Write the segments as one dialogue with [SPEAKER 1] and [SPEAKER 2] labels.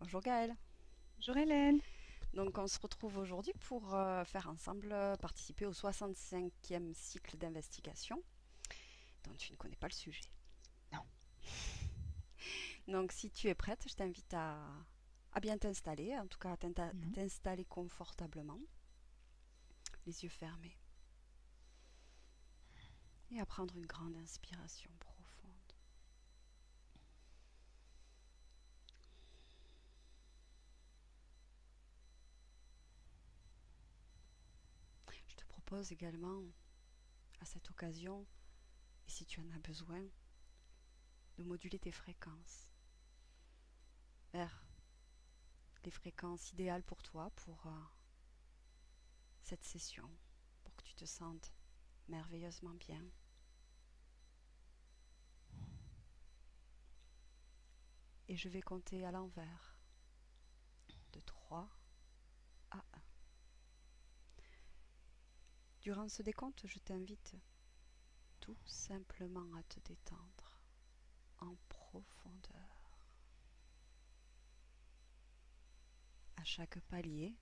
[SPEAKER 1] Bonjour Gaëlle.
[SPEAKER 2] Bonjour Hélène.
[SPEAKER 1] Donc on se retrouve aujourd'hui pour faire ensemble participer au 65e cycle d'investigation dont tu ne connais pas le sujet.
[SPEAKER 2] Non.
[SPEAKER 1] Donc si tu es prête, je t'invite à bien t'installer, en tout cas à
[SPEAKER 2] Mhm.
[SPEAKER 1] t'installer confortablement, les yeux fermés, et à prendre une grande inspiration profonde. Je te propose également à cette occasion, et si tu en as besoin, de moduler tes fréquences vers les fréquences idéales pour toi, pour cette session, pour que tu te sentes merveilleusement bien. Et je vais compter à l'envers, de 3 à 1. Durant ce décompte, je t'invite tout simplement à te détendre en profondeur. À chaque palier,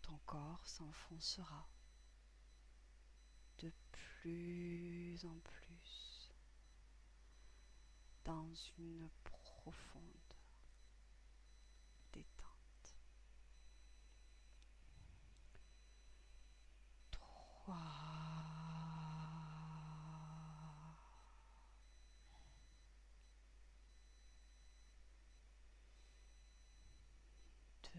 [SPEAKER 1] ton corps s'enfoncera de plus en plus dans une profonde détente. 3, 2,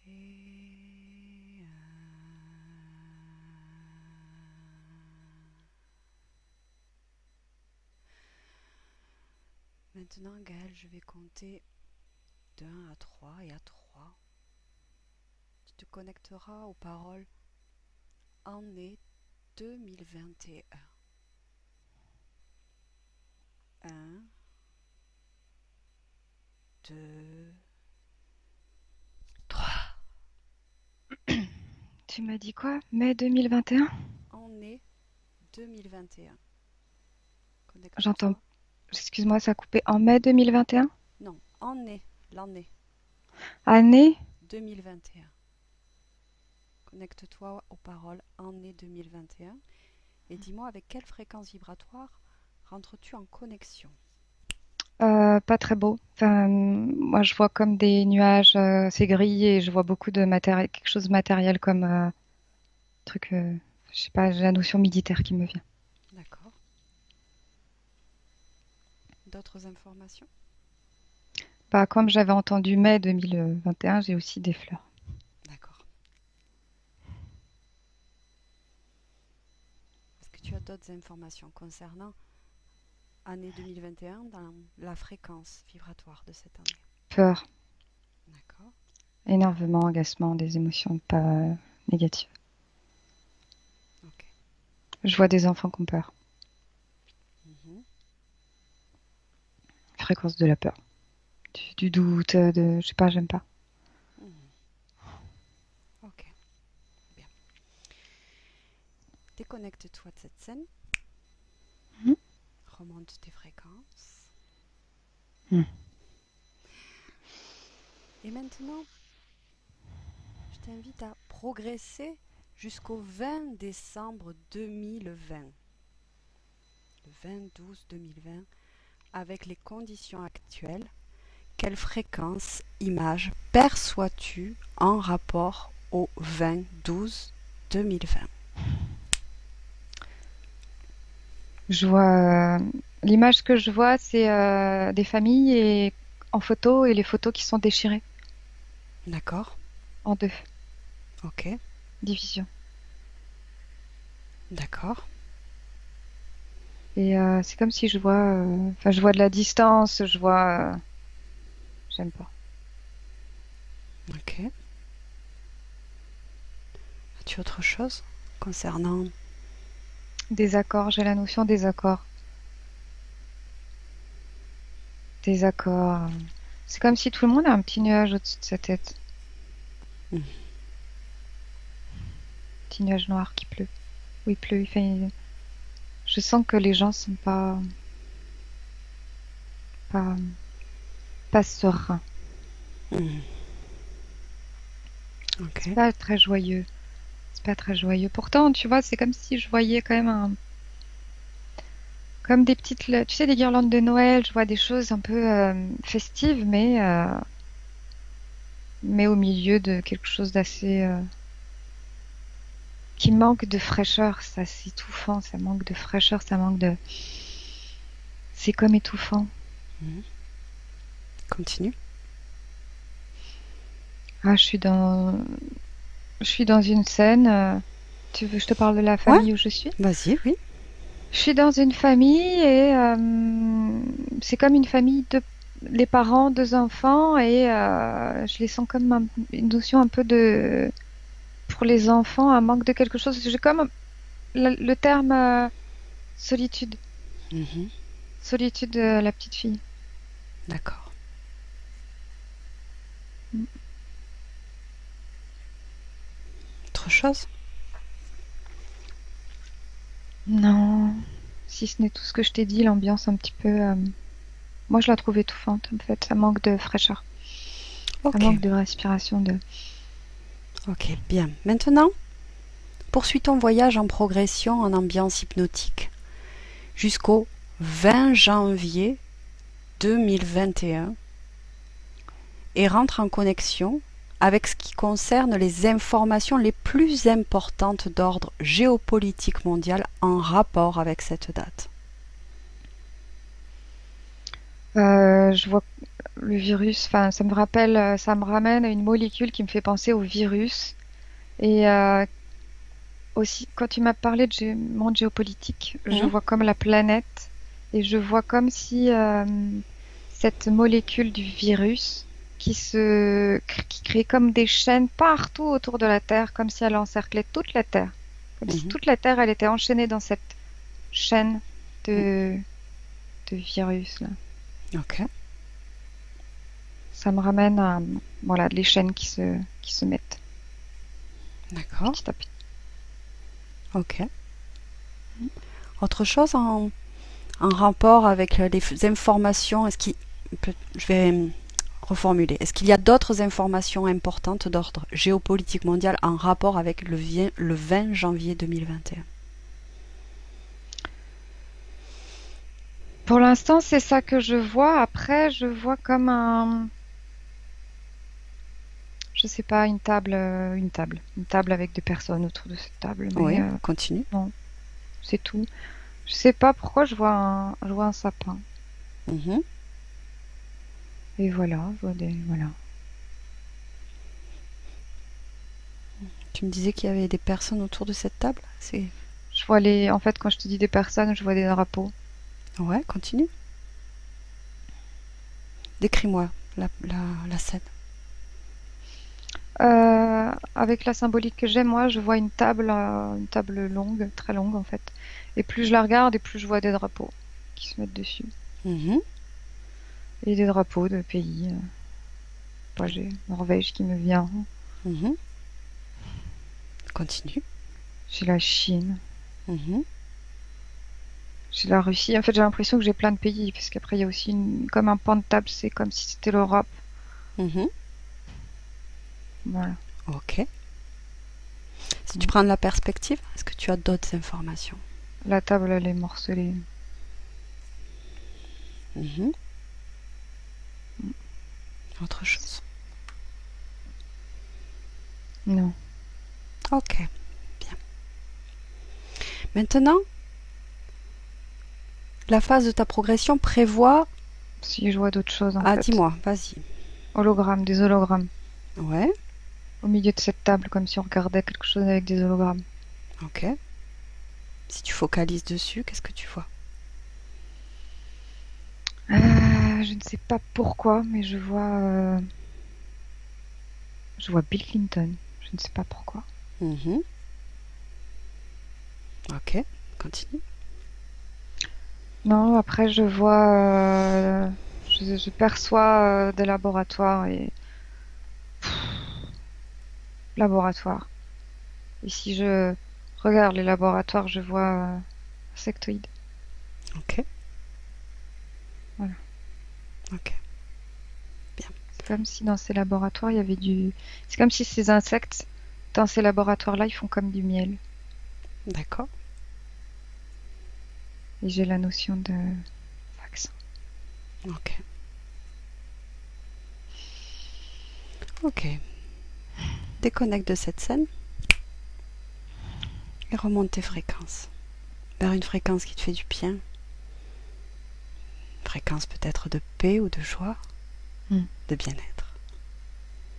[SPEAKER 1] et 1. Maintenant, Gaëlle, je vais compter de 1 à 3 et à 3, tu te connecteras aux paroles année 2021. 1, 2, 3.
[SPEAKER 2] Tu m'as dit quoi? Mai 2021?
[SPEAKER 1] Année 2021.
[SPEAKER 2] J'entends.
[SPEAKER 1] Connecte-toi.
[SPEAKER 2] Excuse-moi, ça a coupé. En mai 2021?
[SPEAKER 1] Non, année, l'année
[SPEAKER 2] Année?
[SPEAKER 1] 2021. Connecte-toi aux paroles année 2021 et dis-moi avec quelle fréquence vibratoire rentres-tu en connexion.
[SPEAKER 2] Pas très beau. Enfin, moi, je vois comme des nuages, c'est gris et je vois beaucoup de matériel, quelque chose de matériel comme truc, je sais pas, j'ai la notion militaire qui me vient.
[SPEAKER 1] D'accord. D'autres informations?
[SPEAKER 2] Bah, comme j'avais entendu mai 2021, j'ai aussi des fleurs.
[SPEAKER 1] D'accord. Est-ce que tu as d'autres informations concernant année 2021 dans la fréquence vibratoire de cette année?
[SPEAKER 2] Peur,
[SPEAKER 1] D'accord.
[SPEAKER 2] énervement, agacement, des émotions pas négatives.
[SPEAKER 1] Ok.
[SPEAKER 2] Je vois des enfants qui ont peur.
[SPEAKER 1] Mhm.
[SPEAKER 2] Fréquence de la peur. Du doute, je sais pas, j'aime pas.
[SPEAKER 1] Mhm. Ok. Bien. Déconnecte-toi de cette scène.
[SPEAKER 2] Mhm.
[SPEAKER 1] Remonte tes fréquences.
[SPEAKER 2] Mhm.
[SPEAKER 1] Et maintenant, je t'invite à progresser jusqu'au 20 décembre 2020. Le 20-12-2020, avec les conditions actuelles, quelle fréquence, image perçois-tu en rapport au 20-12-2020?
[SPEAKER 2] Je vois l'image que je vois, c'est des familles et en photo et les photos qui sont déchirées
[SPEAKER 1] D'accord.
[SPEAKER 2] en deux
[SPEAKER 1] Ok.
[SPEAKER 2] divisions.
[SPEAKER 1] D'accord.
[SPEAKER 2] Et c'est comme si je vois, enfin, je vois de la distance, je vois, j'aime pas.
[SPEAKER 1] Ok. As-tu autre chose concernant...
[SPEAKER 2] Des accords, j'ai la notion des accords. Des accords. C'est comme si tout le monde a un petit nuage au-dessus de sa tête.
[SPEAKER 1] Mhm.
[SPEAKER 2] Petit nuage noir qui pleut. Oui, il pleut. Je sens que les gens sont pas, pas sereins.
[SPEAKER 1] Mhm.
[SPEAKER 2] C'est
[SPEAKER 1] Ok.
[SPEAKER 2] pas très joyeux. C'est pas très joyeux. Pourtant, tu vois, c'est comme si je voyais quand même comme des petites, tu sais, des guirlandes de Noël. Je vois des choses un peu festives, mais au milieu de quelque chose d'assez qui manque de fraîcheur. Ça, c'est étouffant. Ça manque de fraîcheur. Ça manque de. C'est comme étouffant.
[SPEAKER 1] Mhm. Continue.
[SPEAKER 2] Ah, je suis dans une scène. Tu veux que je te parle de la
[SPEAKER 1] Ouais,
[SPEAKER 2] famille où je suis?
[SPEAKER 1] vas-y, oui.
[SPEAKER 2] Je suis dans une famille et c'est comme une famille de les parents, deux enfants et je les sens comme une notion un peu de pour les enfants un manque de quelque chose. J'ai comme le terme solitude,
[SPEAKER 1] Mhm.
[SPEAKER 2] solitude de la petite fille.
[SPEAKER 1] D'accord.
[SPEAKER 2] Mm.
[SPEAKER 1] Autre chose?
[SPEAKER 2] Non, si ce n'est tout ce que je t'ai dit, l'ambiance un petit peu. Moi, je la trouve étouffante en fait. Ça manque de fraîcheur, ça
[SPEAKER 1] Ok.
[SPEAKER 2] manque de respiration, de.
[SPEAKER 1] Ok, bien. Maintenant, poursuis ton voyage en progression en ambiance hypnotique jusqu'au 20 janvier 2021 et rentre en connexion avec ce qui concerne les informations les plus importantes d'ordre géopolitique mondial en rapport avec cette date.
[SPEAKER 2] Je vois le virus, enfin, ça me ramène à une molécule qui me fait penser au virus. Et aussi, quand tu m'as parlé de monde géopolitique, je
[SPEAKER 1] Mhm,
[SPEAKER 2] vois comme la planète et je vois comme si cette molécule du virus qui crée comme des chaînes partout autour de la Terre, comme si elle encerclait toute la Terre, comme si
[SPEAKER 1] mhm,
[SPEAKER 2] toute la Terre, elle était enchaînée dans cette chaîne de, de virus là.
[SPEAKER 1] ok,
[SPEAKER 2] Ça me ramène à voilà les chaînes qui se mettent
[SPEAKER 1] d'accord,
[SPEAKER 2] petit à petit.
[SPEAKER 1] ok. Autre chose en rapport avec les informations, je vais reformuler, est-ce qu'il y a d'autres informations importantes d'ordre géopolitique mondial en rapport avec le 20 janvier 2021?
[SPEAKER 2] Pour l'instant, c'est ça que je vois. Après, je vois comme je sais pas, une table avec des personnes autour de cette table. Mais
[SPEAKER 1] Oui, continue.
[SPEAKER 2] non, c'est tout. Je sais pas pourquoi je vois un sapin.
[SPEAKER 1] Mhm.
[SPEAKER 2] Et voilà, voilà.
[SPEAKER 1] Tu me disais qu'il y avait des personnes autour de cette table.
[SPEAKER 2] Je vois en fait, quand je te dis des personnes, je vois des drapeaux.
[SPEAKER 1] Ouais, continue. Décris-moi la scène.
[SPEAKER 2] Avec la symbolique que j'ai, moi, je vois une table longue, très longue en fait. Et plus je la regarde, et plus je vois des drapeaux qui se mettent dessus.
[SPEAKER 1] Mhm.
[SPEAKER 2] Et des drapeaux de pays. Moi, j'ai Norvège qui me vient.
[SPEAKER 1] Mhm. Continue.
[SPEAKER 2] J'ai la Chine.
[SPEAKER 1] Mhm.
[SPEAKER 2] J'ai la Russie. En fait, j'ai l'impression que j'ai plein de pays, parce qu'après, il y a aussi comme un pan de table, c'est comme si c'était l'Europe.
[SPEAKER 1] Mhm.
[SPEAKER 2] Voilà.
[SPEAKER 1] Ok. Si tu
[SPEAKER 2] Mm.
[SPEAKER 1] prends de la perspective, est-ce que tu as d'autres informations?
[SPEAKER 2] La table, elle est morcelée.
[SPEAKER 1] Mhm.
[SPEAKER 2] Mm.
[SPEAKER 1] Autre chose?
[SPEAKER 2] Non.
[SPEAKER 1] Ok, bien. Maintenant, la phase de ta progression prévoit...
[SPEAKER 2] Si je vois d'autres choses, en
[SPEAKER 1] Ah,
[SPEAKER 2] fait.
[SPEAKER 1] dis-moi, vas-y.
[SPEAKER 2] Hologrammes, des hologrammes.
[SPEAKER 1] Ouais,
[SPEAKER 2] Au milieu de cette table, comme si on regardait quelque chose avec des hologrammes.
[SPEAKER 1] ok. Si tu focalises dessus, qu'est-ce que tu vois?
[SPEAKER 2] Je ne sais pas pourquoi, mais je vois Bill Clinton. Je ne sais pas pourquoi.
[SPEAKER 1] Mhm. Ok, continue.
[SPEAKER 2] Non, après, je perçois des laboratoires et laboratoire. Et si je regarde les laboratoires, je vois insectoïdes.
[SPEAKER 1] Ok,
[SPEAKER 2] Voilà.
[SPEAKER 1] ok, bien.
[SPEAKER 2] C'est comme si dans ces laboratoires, il y avait du... C'est comme si ces insectes, dans ces laboratoires-là, ils font comme du miel.
[SPEAKER 1] D'accord,
[SPEAKER 2] Et j'ai la notion de vaccin.
[SPEAKER 1] ok. Ok. Déconnecte de cette scène et remonte tes fréquences vers une fréquence qui te fait du bien. Une fréquence peut-être de paix ou de joie,
[SPEAKER 2] Mm.
[SPEAKER 1] de bien-être.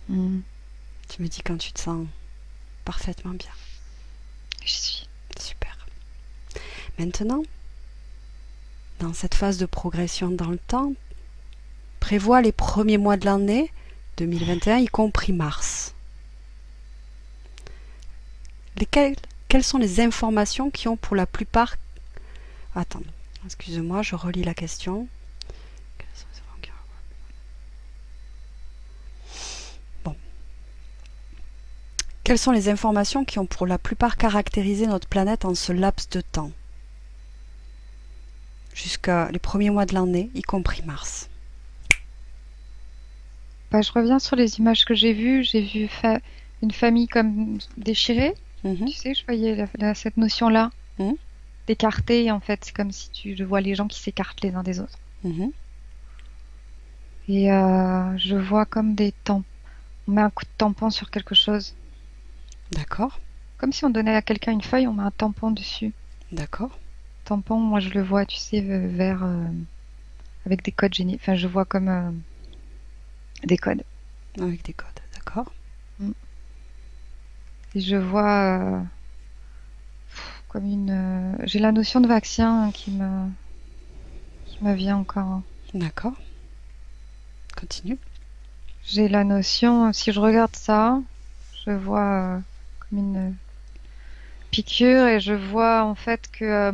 [SPEAKER 2] Mm.
[SPEAKER 1] Tu me dis quand tu te sens parfaitement bien.
[SPEAKER 2] J'y suis.
[SPEAKER 1] Super. Maintenant, dans cette phase de progression dans le temps, prévois les premiers mois de l'année 2021, y compris mars. Quelles sont les informations qui ont pour la plupart... Attends, excuse-moi, je relis la question. Bon. Quelles sont les informations qui ont pour la plupart caractérisé notre planète en ce laps de temps, jusqu'à les premiers mois de l'année, y compris mars?
[SPEAKER 2] Bah, je reviens sur les images que j'ai vues. J'ai vu une famille comme déchirée.
[SPEAKER 1] Mhm,
[SPEAKER 2] Tu sais, je voyais cette notion-là
[SPEAKER 1] mhm,
[SPEAKER 2] d'écarter. En fait, c'est comme si je vois les gens qui s'écartent les uns des autres.
[SPEAKER 1] mhm.
[SPEAKER 2] Et je vois comme des tampons. On met un coup de tampon sur quelque chose.
[SPEAKER 1] D'accord,
[SPEAKER 2] Comme si on donnait à quelqu'un une feuille, on met un tampon dessus.
[SPEAKER 1] d'accord,
[SPEAKER 2] Tampon, moi je le vois, tu sais, vert avec des codes génies. Enfin, je vois comme des codes.
[SPEAKER 1] avec des codes, d'accord,
[SPEAKER 2] Mm. Et je vois comme une. J'ai la notion de vaccin qui me vient encore.
[SPEAKER 1] d'accord. Continue.
[SPEAKER 2] J'ai la notion, si je regarde ça, je vois comme une piqûre et je vois en fait que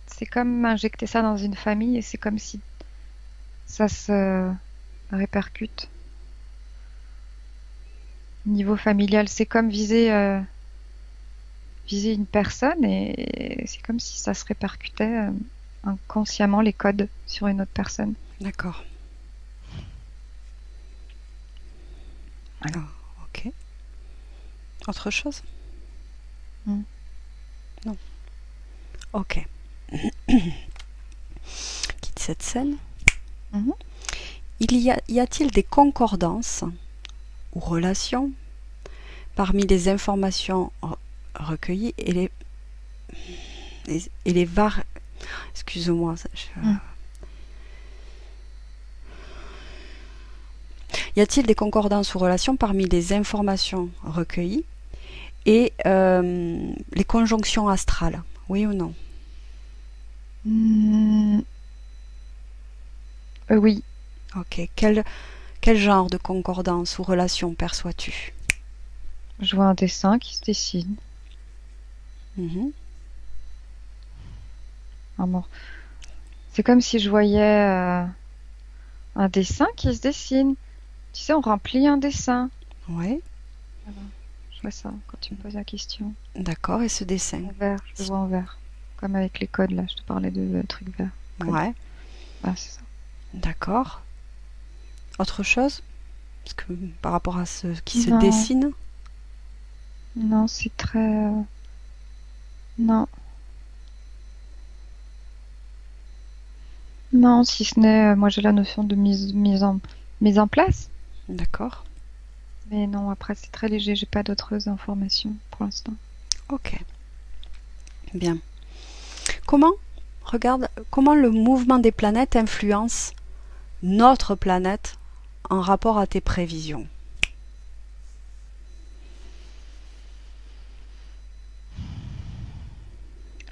[SPEAKER 2] c'est comme injecter ça dans une famille et c'est comme si ça se répercute. Niveau familial, c'est comme viser une personne et c'est comme si ça se répercutait inconsciemment les codes sur une autre personne.
[SPEAKER 1] D'accord.
[SPEAKER 2] Voilà.
[SPEAKER 1] Ah, ok. Autre chose?
[SPEAKER 2] Mm.
[SPEAKER 1] Non. Ok. Quitte cette scène.
[SPEAKER 2] Mhm.
[SPEAKER 1] Y a-t-il des concordances ou relations parmi les informations recueillies et les Excuse-moi.
[SPEAKER 2] Mm.
[SPEAKER 1] Y a-t-il des concordances ou relations parmi les informations recueillies et les conjonctions astrales? Oui ou non?
[SPEAKER 2] Mm. Oui,
[SPEAKER 1] Ok. Quel genre de concordance ou relation perçois-tu?
[SPEAKER 2] je vois un dessin qui se dessine.
[SPEAKER 1] Mhm.
[SPEAKER 2] Vraiment. C'est comme si je voyais un dessin qui se dessine. Tu sais, on remplit un dessin.
[SPEAKER 1] Ouais,
[SPEAKER 2] Voilà. Je vois ça quand tu me poses la question.
[SPEAKER 1] d'accord. Et ce dessin?
[SPEAKER 2] En vert, je le vois en vert. Comme avec les codes, là, je te parlais de trucs verts. Code.
[SPEAKER 1] Ouais,
[SPEAKER 2] Voilà, c'est ça.
[SPEAKER 1] d'accord. Autre chose? Parce que par rapport à ce qui se
[SPEAKER 2] Non,
[SPEAKER 1] dessine?
[SPEAKER 2] non, c'est très... Non, non, si ce n'est... moi, j'ai la notion de mise en place.
[SPEAKER 1] D'accord.
[SPEAKER 2] Mais non, après, c'est très léger. J'ai pas d'autres informations pour l'instant.
[SPEAKER 1] Ok, bien. Comment, regarde, comment le mouvement des planètes influence notre planète en rapport à tes prévisions?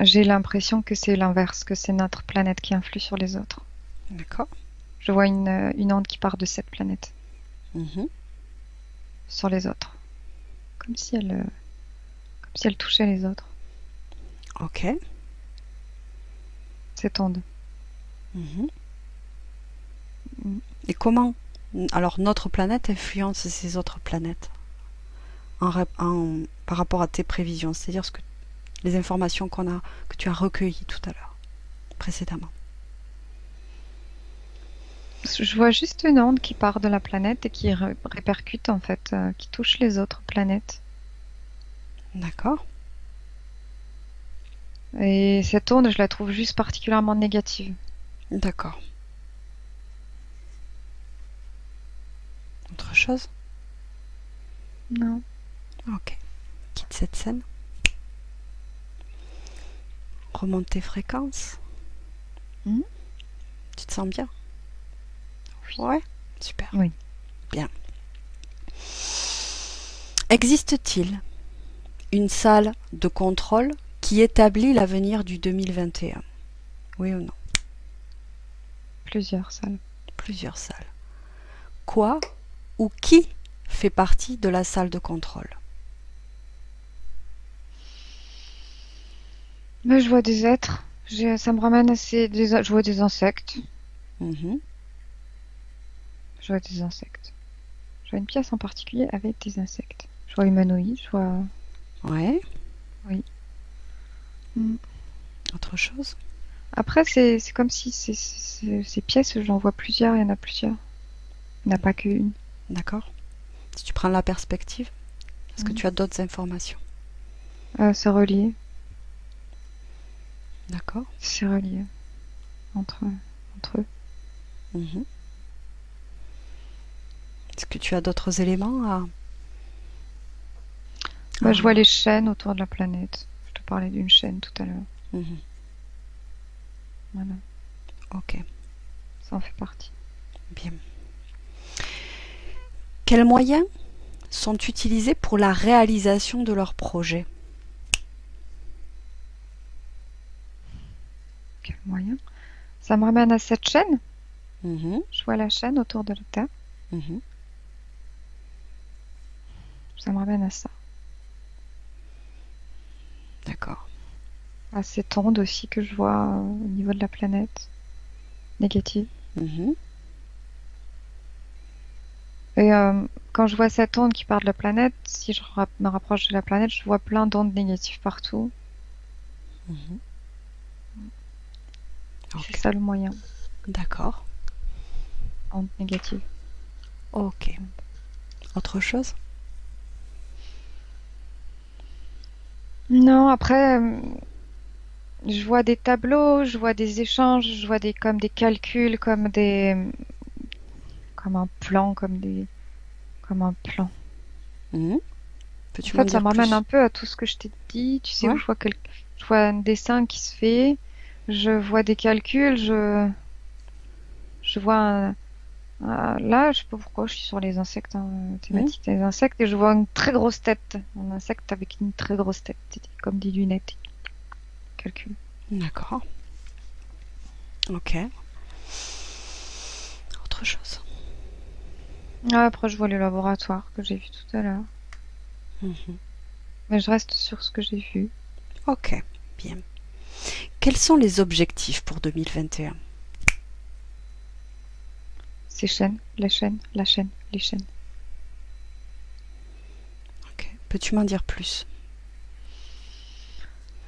[SPEAKER 2] J'ai l'impression que c'est l'inverse, que c'est notre planète qui influe sur les autres.
[SPEAKER 1] D'accord.
[SPEAKER 2] Je vois une onde qui part de cette planète
[SPEAKER 1] Mhm.
[SPEAKER 2] sur les autres. Comme si elle touchait les autres,
[SPEAKER 1] Ok.
[SPEAKER 2] cette onde.
[SPEAKER 1] Mhm.
[SPEAKER 2] Mm.
[SPEAKER 1] Et comment alors notre planète influence ces autres planètes? par rapport à tes prévisions, c'est-à-dire les informations que tu as recueillies tout à l'heure, précédemment.
[SPEAKER 2] Je vois juste une onde qui part de la planète et qui répercute en fait, qui touche les autres planètes.
[SPEAKER 1] D'accord.
[SPEAKER 2] Et cette onde, je la trouve juste particulièrement négative.
[SPEAKER 1] D'accord. Autre chose?
[SPEAKER 2] Non.
[SPEAKER 1] Ok. Quitte cette scène. Remonte tes fréquences. Tu te sens bien?
[SPEAKER 2] Oui.
[SPEAKER 1] Ouais. Super.
[SPEAKER 2] Oui.
[SPEAKER 1] Bien. Existe-t-il une salle de contrôle qui établit l'avenir du 2021? Oui ou non?
[SPEAKER 2] Plusieurs salles.
[SPEAKER 1] Plusieurs salles. Quoi ou qui fait partie de la salle de contrôle?
[SPEAKER 2] Mais je vois des êtres. Ça me ramène à je vois des insectes.
[SPEAKER 1] Mhm.
[SPEAKER 2] Je vois des insectes. Je vois une pièce en particulier avec des insectes. Je vois humanoïde, je vois...
[SPEAKER 1] Ouais.
[SPEAKER 2] Oui.
[SPEAKER 1] Autre chose?
[SPEAKER 2] Après, c'est comme si ces pièces, j'en vois plusieurs, il y en a plusieurs. Il n'y en a pas qu'une.
[SPEAKER 1] D'accord. Si tu prends la perspective, est-ce que tu as d'autres informations?
[SPEAKER 2] C'est relié.
[SPEAKER 1] D'accord.
[SPEAKER 2] C'est relié entre eux.
[SPEAKER 1] Mhm. Est-ce que tu as d'autres éléments à...
[SPEAKER 2] Je vois les chaînes autour de la planète. Je te parlais d'une chaîne tout à l'heure.
[SPEAKER 1] Mhm.
[SPEAKER 2] Voilà.
[SPEAKER 1] Ok.
[SPEAKER 2] Ça en fait partie.
[SPEAKER 1] Bien. Quels moyens sont utilisés pour la réalisation de leur projet?
[SPEAKER 2] Quel moyen? Ça me ramène à cette chaîne.
[SPEAKER 1] Mhm.
[SPEAKER 2] Je vois la chaîne autour de la Terre.
[SPEAKER 1] Mhm.
[SPEAKER 2] Ça me ramène à ça.
[SPEAKER 1] D'accord.
[SPEAKER 2] À cette onde aussi que je vois au niveau de la planète. Négative.
[SPEAKER 1] Mhm.
[SPEAKER 2] Et quand je vois cette onde qui part de la planète, si je me rapproche de la planète, je vois plein d'ondes négatives partout.
[SPEAKER 1] Mhm.
[SPEAKER 2] C'est
[SPEAKER 1] Ok.
[SPEAKER 2] ça le moyen.
[SPEAKER 1] D'accord.
[SPEAKER 2] Onde négative.
[SPEAKER 1] Ok. Autre chose?
[SPEAKER 2] Non, après, je vois des tableaux, je vois des échanges, je vois comme des calculs, comme un plan, comme un plan.
[SPEAKER 1] Mhm.
[SPEAKER 2] En
[SPEAKER 1] Peux-tu m'en
[SPEAKER 2] fait, ça
[SPEAKER 1] dire
[SPEAKER 2] me ramène
[SPEAKER 1] plus?
[SPEAKER 2] un peu à tout ce que je t'ai dit. Tu sais, où
[SPEAKER 1] Ouais.
[SPEAKER 2] je vois un dessin qui se fait, je vois des calculs, je vois là, je sais pas pourquoi je suis sur les insectes,
[SPEAKER 1] Mhm.
[SPEAKER 2] thématique des insectes, et je vois une très grosse tête, un insecte avec une très grosse tête, comme des lunettes. Calcul.
[SPEAKER 1] D'accord. Ok. Autre chose?
[SPEAKER 2] Après, je vois les laboratoires que j'ai vus tout à l'heure.
[SPEAKER 1] Mhm.
[SPEAKER 2] Mais je reste sur ce que j'ai vu.
[SPEAKER 1] Ok. Bien. Quels sont les objectifs pour 2021?
[SPEAKER 2] Ces chaînes, la chaîne, la chaîne, les chaînes.
[SPEAKER 1] Ok. Peux-tu m'en dire plus?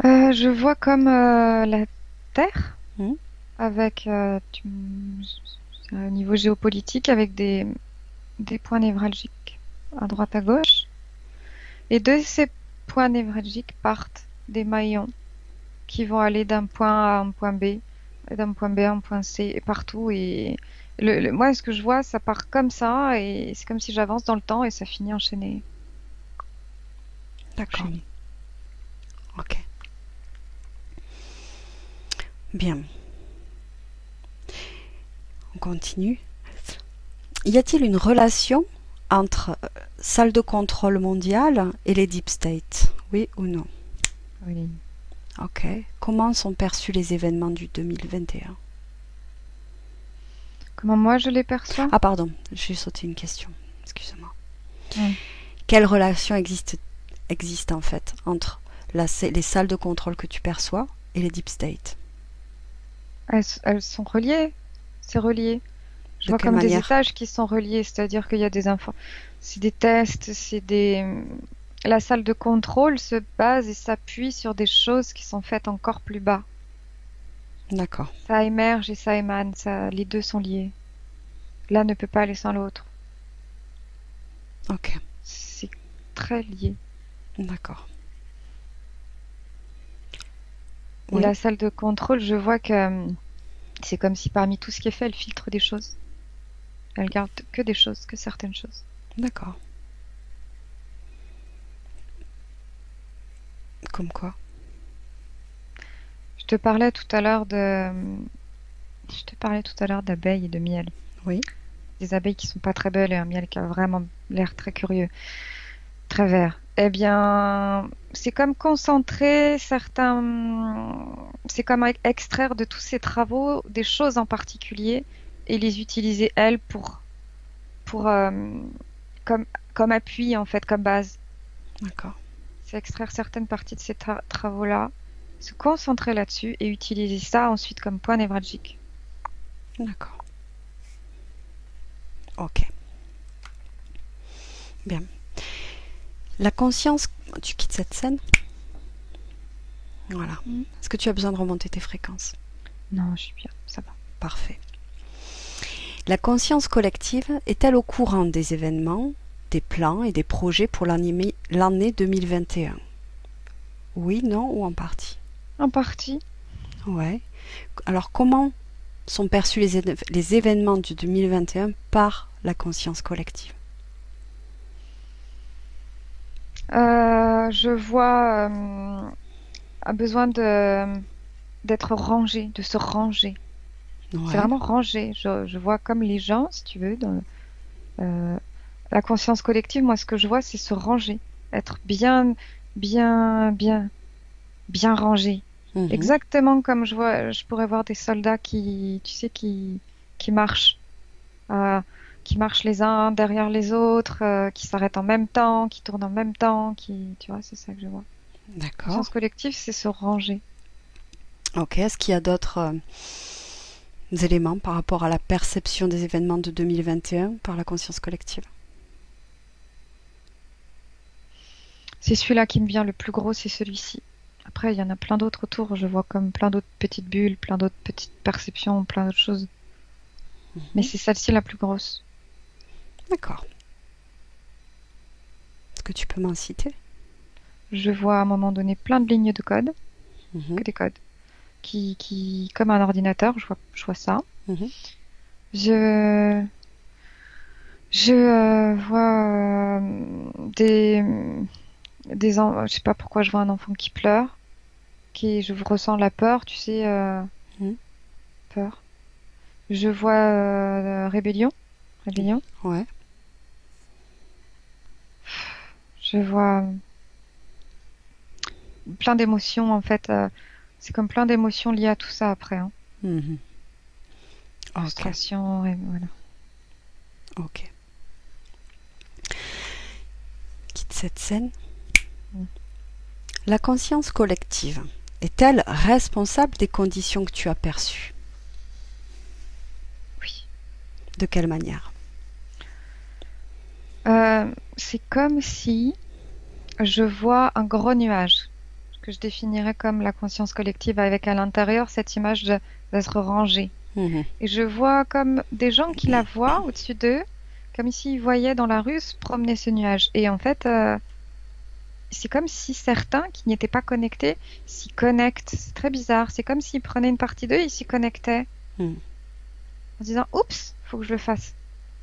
[SPEAKER 2] Je vois comme la Terre,
[SPEAKER 1] Mhm.
[SPEAKER 2] avec, au niveau géopolitique, avec des points névralgiques à droite à gauche. Et de ces points névralgiques partent des maillons qui vont aller d'un point A à un point B, et d'un point B à un point C, et partout. Et moi, ce que je vois, ça part comme ça, et c'est comme si j'avance dans le temps, et ça finit enchaîné.
[SPEAKER 1] D'accord.
[SPEAKER 2] Enchaîné.
[SPEAKER 1] Ok. Bien. On continue. Y a-t-il une relation entre salle de contrôle mondiale et les deep states? Oui ou non?
[SPEAKER 2] Oui.
[SPEAKER 1] Ok. Comment sont perçus les événements du 2021?
[SPEAKER 2] Comment moi je les perçois?
[SPEAKER 1] Ah pardon, j'ai sauté une question. Excusez-moi.
[SPEAKER 2] Mm.
[SPEAKER 1] Quelle relation existe en fait entre les salles de contrôle que tu perçois et les deep states?
[SPEAKER 2] Elles sont reliées. C'est relié. Je
[SPEAKER 1] De
[SPEAKER 2] vois
[SPEAKER 1] quelle
[SPEAKER 2] comme des
[SPEAKER 1] manière?
[SPEAKER 2] étages qui sont reliés, c'est-à-dire qu'il y a des infos. C'est des tests, c'est des. la salle de contrôle se base et s'appuie sur des choses qui sont faites encore plus bas.
[SPEAKER 1] D'accord.
[SPEAKER 2] Ça émerge et ça émane, les deux sont liés. L'un ne peut pas aller sans l'autre.
[SPEAKER 1] Ok.
[SPEAKER 2] C'est très lié.
[SPEAKER 1] D'accord.
[SPEAKER 2] Et
[SPEAKER 1] Oui.
[SPEAKER 2] la salle de contrôle, je vois que c'est comme si parmi tout ce qui est fait, elle filtre des choses. Elle garde que des choses, que certaines choses.
[SPEAKER 1] D'accord. Comme quoi?
[SPEAKER 2] Je te parlais tout à l'heure de, je te parlais tout à l'heure d'abeilles et de miel.
[SPEAKER 1] Oui.
[SPEAKER 2] Des abeilles qui sont pas très belles et un miel qui a vraiment l'air très curieux, très vert. Eh bien, c'est comme concentrer certains, c'est comme extraire de tous ces travaux des choses en particulier et les utiliser elles pour comme comme appui en fait, comme base.
[SPEAKER 1] D'accord.
[SPEAKER 2] C'est extraire certaines parties de ces travaux-là, se concentrer là-dessus et utiliser ça ensuite comme point névralgique.
[SPEAKER 1] D'accord. Ok. Bien. La conscience, tu quittes cette scène. Voilà.
[SPEAKER 2] Mm.
[SPEAKER 1] Est-ce que tu as besoin de remonter tes fréquences?
[SPEAKER 2] Non, je suis bien, ça va.
[SPEAKER 1] Parfait. La conscience collective est-elle au courant des événements, des plans et des projets pour l'année 2021? Oui, non ou en partie?
[SPEAKER 2] En partie.
[SPEAKER 1] Ouais. Alors comment sont perçus les événements du 2021 par la conscience collective?
[SPEAKER 2] Je vois un besoin d'être rangé, de se ranger. C'est
[SPEAKER 1] Ouais.
[SPEAKER 2] vraiment rangé. Je vois comme les gens, si tu veux, dans euh, la conscience collective, moi, ce que je vois, c'est se ranger, être bien, bien, bien rangé.
[SPEAKER 1] Mhm.
[SPEAKER 2] Exactement comme je pourrais voir des soldats qui, tu sais, qui marchent, euh, qui marchent les uns derrière les autres, qui s'arrêtent en même temps, qui tournent en même temps, tu vois, c'est ça que je vois.
[SPEAKER 1] D'accord.
[SPEAKER 2] Conscience collective, c'est se ranger.
[SPEAKER 1] Ok. Est-ce qu'il y a d'autres éléments par rapport à la perception des événements de 2021 par la conscience collective?
[SPEAKER 2] C'est celui-là qui me vient le plus gros, c'est celui-ci. Après, il y en a plein d'autres autour. Je vois comme plein d'autres petites bulles, plein d'autres petites perceptions, plein d'autres choses. Mais
[SPEAKER 1] Mhm.
[SPEAKER 2] c'est celle-ci la plus grosse.
[SPEAKER 1] D'accord. Est-ce que tu peux m'en citer?
[SPEAKER 2] Je vois à un moment donné plein de lignes de code,
[SPEAKER 1] Mhm.
[SPEAKER 2] que des codes, comme un ordinateur, je vois ça.
[SPEAKER 1] Mhm.
[SPEAKER 2] Je, je vois je sais pas pourquoi je vois un enfant qui pleure, je ressens la peur, tu sais,
[SPEAKER 1] Mhm.
[SPEAKER 2] peur. Je vois rébellion, rébellion.
[SPEAKER 1] Ouais.
[SPEAKER 2] Je vois plein d'émotions en fait. C'est comme plein d'émotions liées à tout ça après, hein.
[SPEAKER 1] Mhm. Ok.
[SPEAKER 2] Frustration et voilà.
[SPEAKER 1] Ok. Quitte cette scène.
[SPEAKER 2] Mm.
[SPEAKER 1] La conscience collective est-elle responsable des conditions que tu as perçues?
[SPEAKER 2] Oui.
[SPEAKER 1] De quelle manière?
[SPEAKER 2] C'est comme si je vois un gros nuage que je définirais comme la conscience collective avec à l'intérieur cette image d'être rangé.
[SPEAKER 1] Mhm.
[SPEAKER 2] Et je vois comme des gens qui la voient au-dessus d'eux, comme s'ils voyaient dans la rue se promener ce nuage. Et en fait, c'est comme si certains qui n'y étaient pas connectés s'y connectent. C'est très bizarre. C'est comme s'ils prenaient une partie d'eux et ils s'y connectaient
[SPEAKER 1] Mhm.
[SPEAKER 2] en se disant, oups, faut que je le fasse.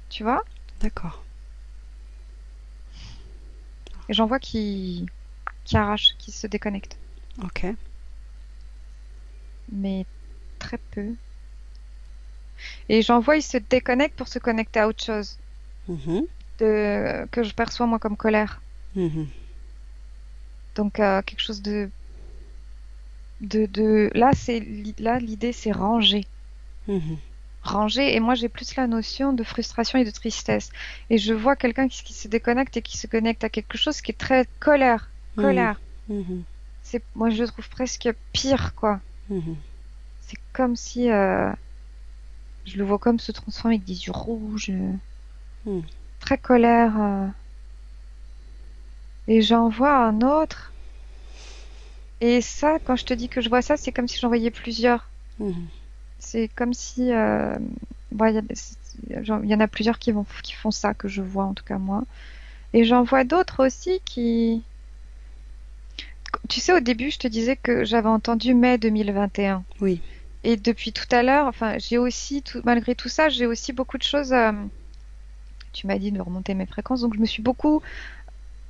[SPEAKER 2] Tu vois?
[SPEAKER 1] D'accord.
[SPEAKER 2] Et j'en vois qui arrachent, qui se déconnectent.
[SPEAKER 1] Ok.
[SPEAKER 2] Mais très peu. Et j'en vois, ils se déconnectent pour se connecter à autre chose
[SPEAKER 1] Mhm.
[SPEAKER 2] que je perçois moi comme colère.
[SPEAKER 1] Mhm.
[SPEAKER 2] Donc quelque chose là là l'idée c'est ranger.
[SPEAKER 1] Mhm.
[SPEAKER 2] Ranger et moi j'ai plus la notion de frustration et de tristesse. Et je vois quelqu'un qui se déconnecte et qui se connecte à quelque chose qui est très colère.
[SPEAKER 1] Mhm.
[SPEAKER 2] Colère.
[SPEAKER 1] Mhm.
[SPEAKER 2] Moi je le trouve presque pire quoi.
[SPEAKER 1] Mhm.
[SPEAKER 2] C'est comme si je le vois comme se transformer avec des yeux rouges,
[SPEAKER 1] Mhm.
[SPEAKER 2] très colère. et j'en vois un autre. Et ça, quand je te dis que je vois ça, c'est comme si j'en voyais plusieurs.
[SPEAKER 1] Mhm.
[SPEAKER 2] C'est comme si, bon, il y en a plusieurs qui font ça, que je vois en tout cas moi. Et j'en vois d'autres aussi qui, tu sais, au début, je te disais que j'avais entendu mai 2021.
[SPEAKER 1] Oui,
[SPEAKER 2] Et depuis tout à l'heure, enfin, j'ai aussi, malgré tout ça, j'ai aussi beaucoup de choses. Tu m'as dit de remonter mes fréquences, donc je me suis beaucoup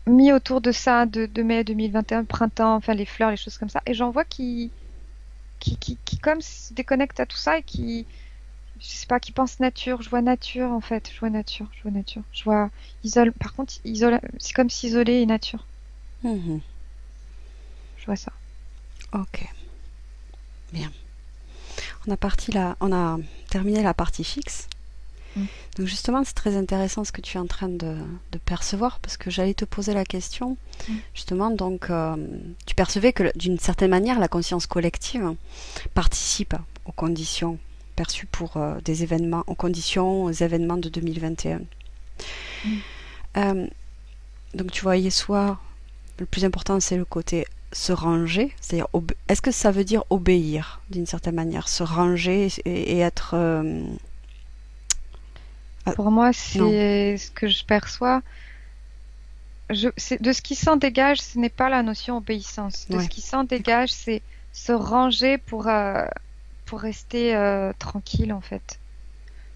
[SPEAKER 2] mis autour de ça, de mai 2021, printemps, enfin les fleurs, les choses comme ça. Et j'en vois qui comme se déconnectent à tout ça et qui, je sais pas, qui pensent nature. Je vois nature en fait, je vois nature, je vois nature. Je vois par contre, c'est comme s'isoler et nature.
[SPEAKER 1] mhm.
[SPEAKER 2] Je vois ça.
[SPEAKER 1] Ok, bien. On a terminé la partie fixe.
[SPEAKER 2] Mm.
[SPEAKER 1] Donc justement, c'est très intéressant ce que tu es en train de percevoir, parce que j'allais te poser la question.
[SPEAKER 2] Mm.
[SPEAKER 1] Justement, donc, tu percevais que d'une certaine manière, la conscience collective participe aux conditions perçues pour des événements, aux conditions, aux événements de 2021.
[SPEAKER 2] Mm.
[SPEAKER 1] Euh, donc tu voyais soit le plus important, c'est le côté se ranger, c'est-à-dire est-ce que ça veut dire obéir d'une certaine manière, se ranger et être ah,
[SPEAKER 2] Pour moi,
[SPEAKER 1] non,
[SPEAKER 2] c'est ce que je perçois. De ce qui s'en dégage, ce n'est pas la notion obéissance. De ce
[SPEAKER 1] ouais,
[SPEAKER 2] qui s'en
[SPEAKER 1] d'accord,
[SPEAKER 2] dégage, c'est se ranger pour rester tranquille en fait.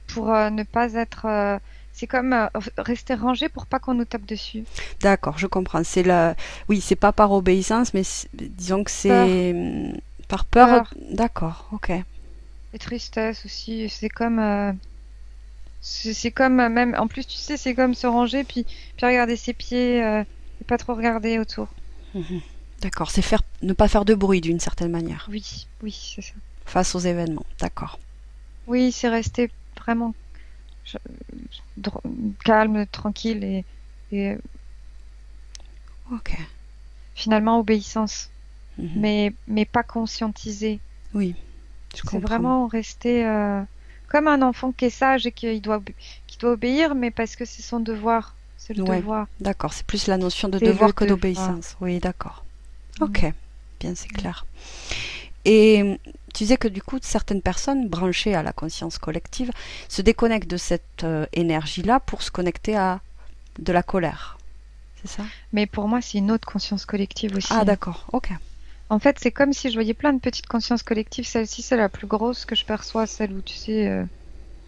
[SPEAKER 2] Pour ne pas être. C'est comme rester rangé pour pas qu'on nous tape dessus.
[SPEAKER 1] d'accord, je comprends. C'est la, oui, c'est pas par obéissance, mais disons que
[SPEAKER 2] Peur,
[SPEAKER 1] c'est par peur.
[SPEAKER 2] peur
[SPEAKER 1] D'accord, ok.
[SPEAKER 2] et tristesse aussi. C'est comme même. En plus, tu sais, c'est comme se ranger puis regarder ses pieds et pas trop regarder autour.
[SPEAKER 1] Mhm. D'accord, c'est faire, ne pas faire de bruit d'une certaine manière
[SPEAKER 2] Oui, oui, c'est ça.
[SPEAKER 1] face aux événements. D'accord.
[SPEAKER 2] Oui, c'est rester vraiment je- dro- calme, tranquille et
[SPEAKER 1] Ok.
[SPEAKER 2] finalement obéissance,
[SPEAKER 1] Mhm.
[SPEAKER 2] mais pas conscientisé.
[SPEAKER 1] Oui, je
[SPEAKER 2] C'est
[SPEAKER 1] comprends.
[SPEAKER 2] vraiment rester comme un enfant qui est sage et qui doit obéir, mais parce que c'est son devoir. C'est le
[SPEAKER 1] Ouais,
[SPEAKER 2] devoir.
[SPEAKER 1] d'accord. C'est plus la notion de
[SPEAKER 2] C'est le
[SPEAKER 1] devoir que
[SPEAKER 2] devoir.
[SPEAKER 1] d'obéissance. Oui, d'accord.
[SPEAKER 2] Mm,
[SPEAKER 1] Ok, bien, c'est
[SPEAKER 2] mm.
[SPEAKER 1] clair. Et tu disais que du coup, certaines personnes branchées à la conscience collective se déconnectent de cette énergie-là pour se connecter à de la colère. C'est ça?
[SPEAKER 2] Mais pour moi, c'est une autre conscience collective
[SPEAKER 1] Ah,
[SPEAKER 2] aussi, hein.
[SPEAKER 1] d'accord. Ok.
[SPEAKER 2] En fait, c'est comme si je voyais plein de petites consciences collectives. Celle-ci, c'est la plus grosse que je perçois, celle où, tu sais,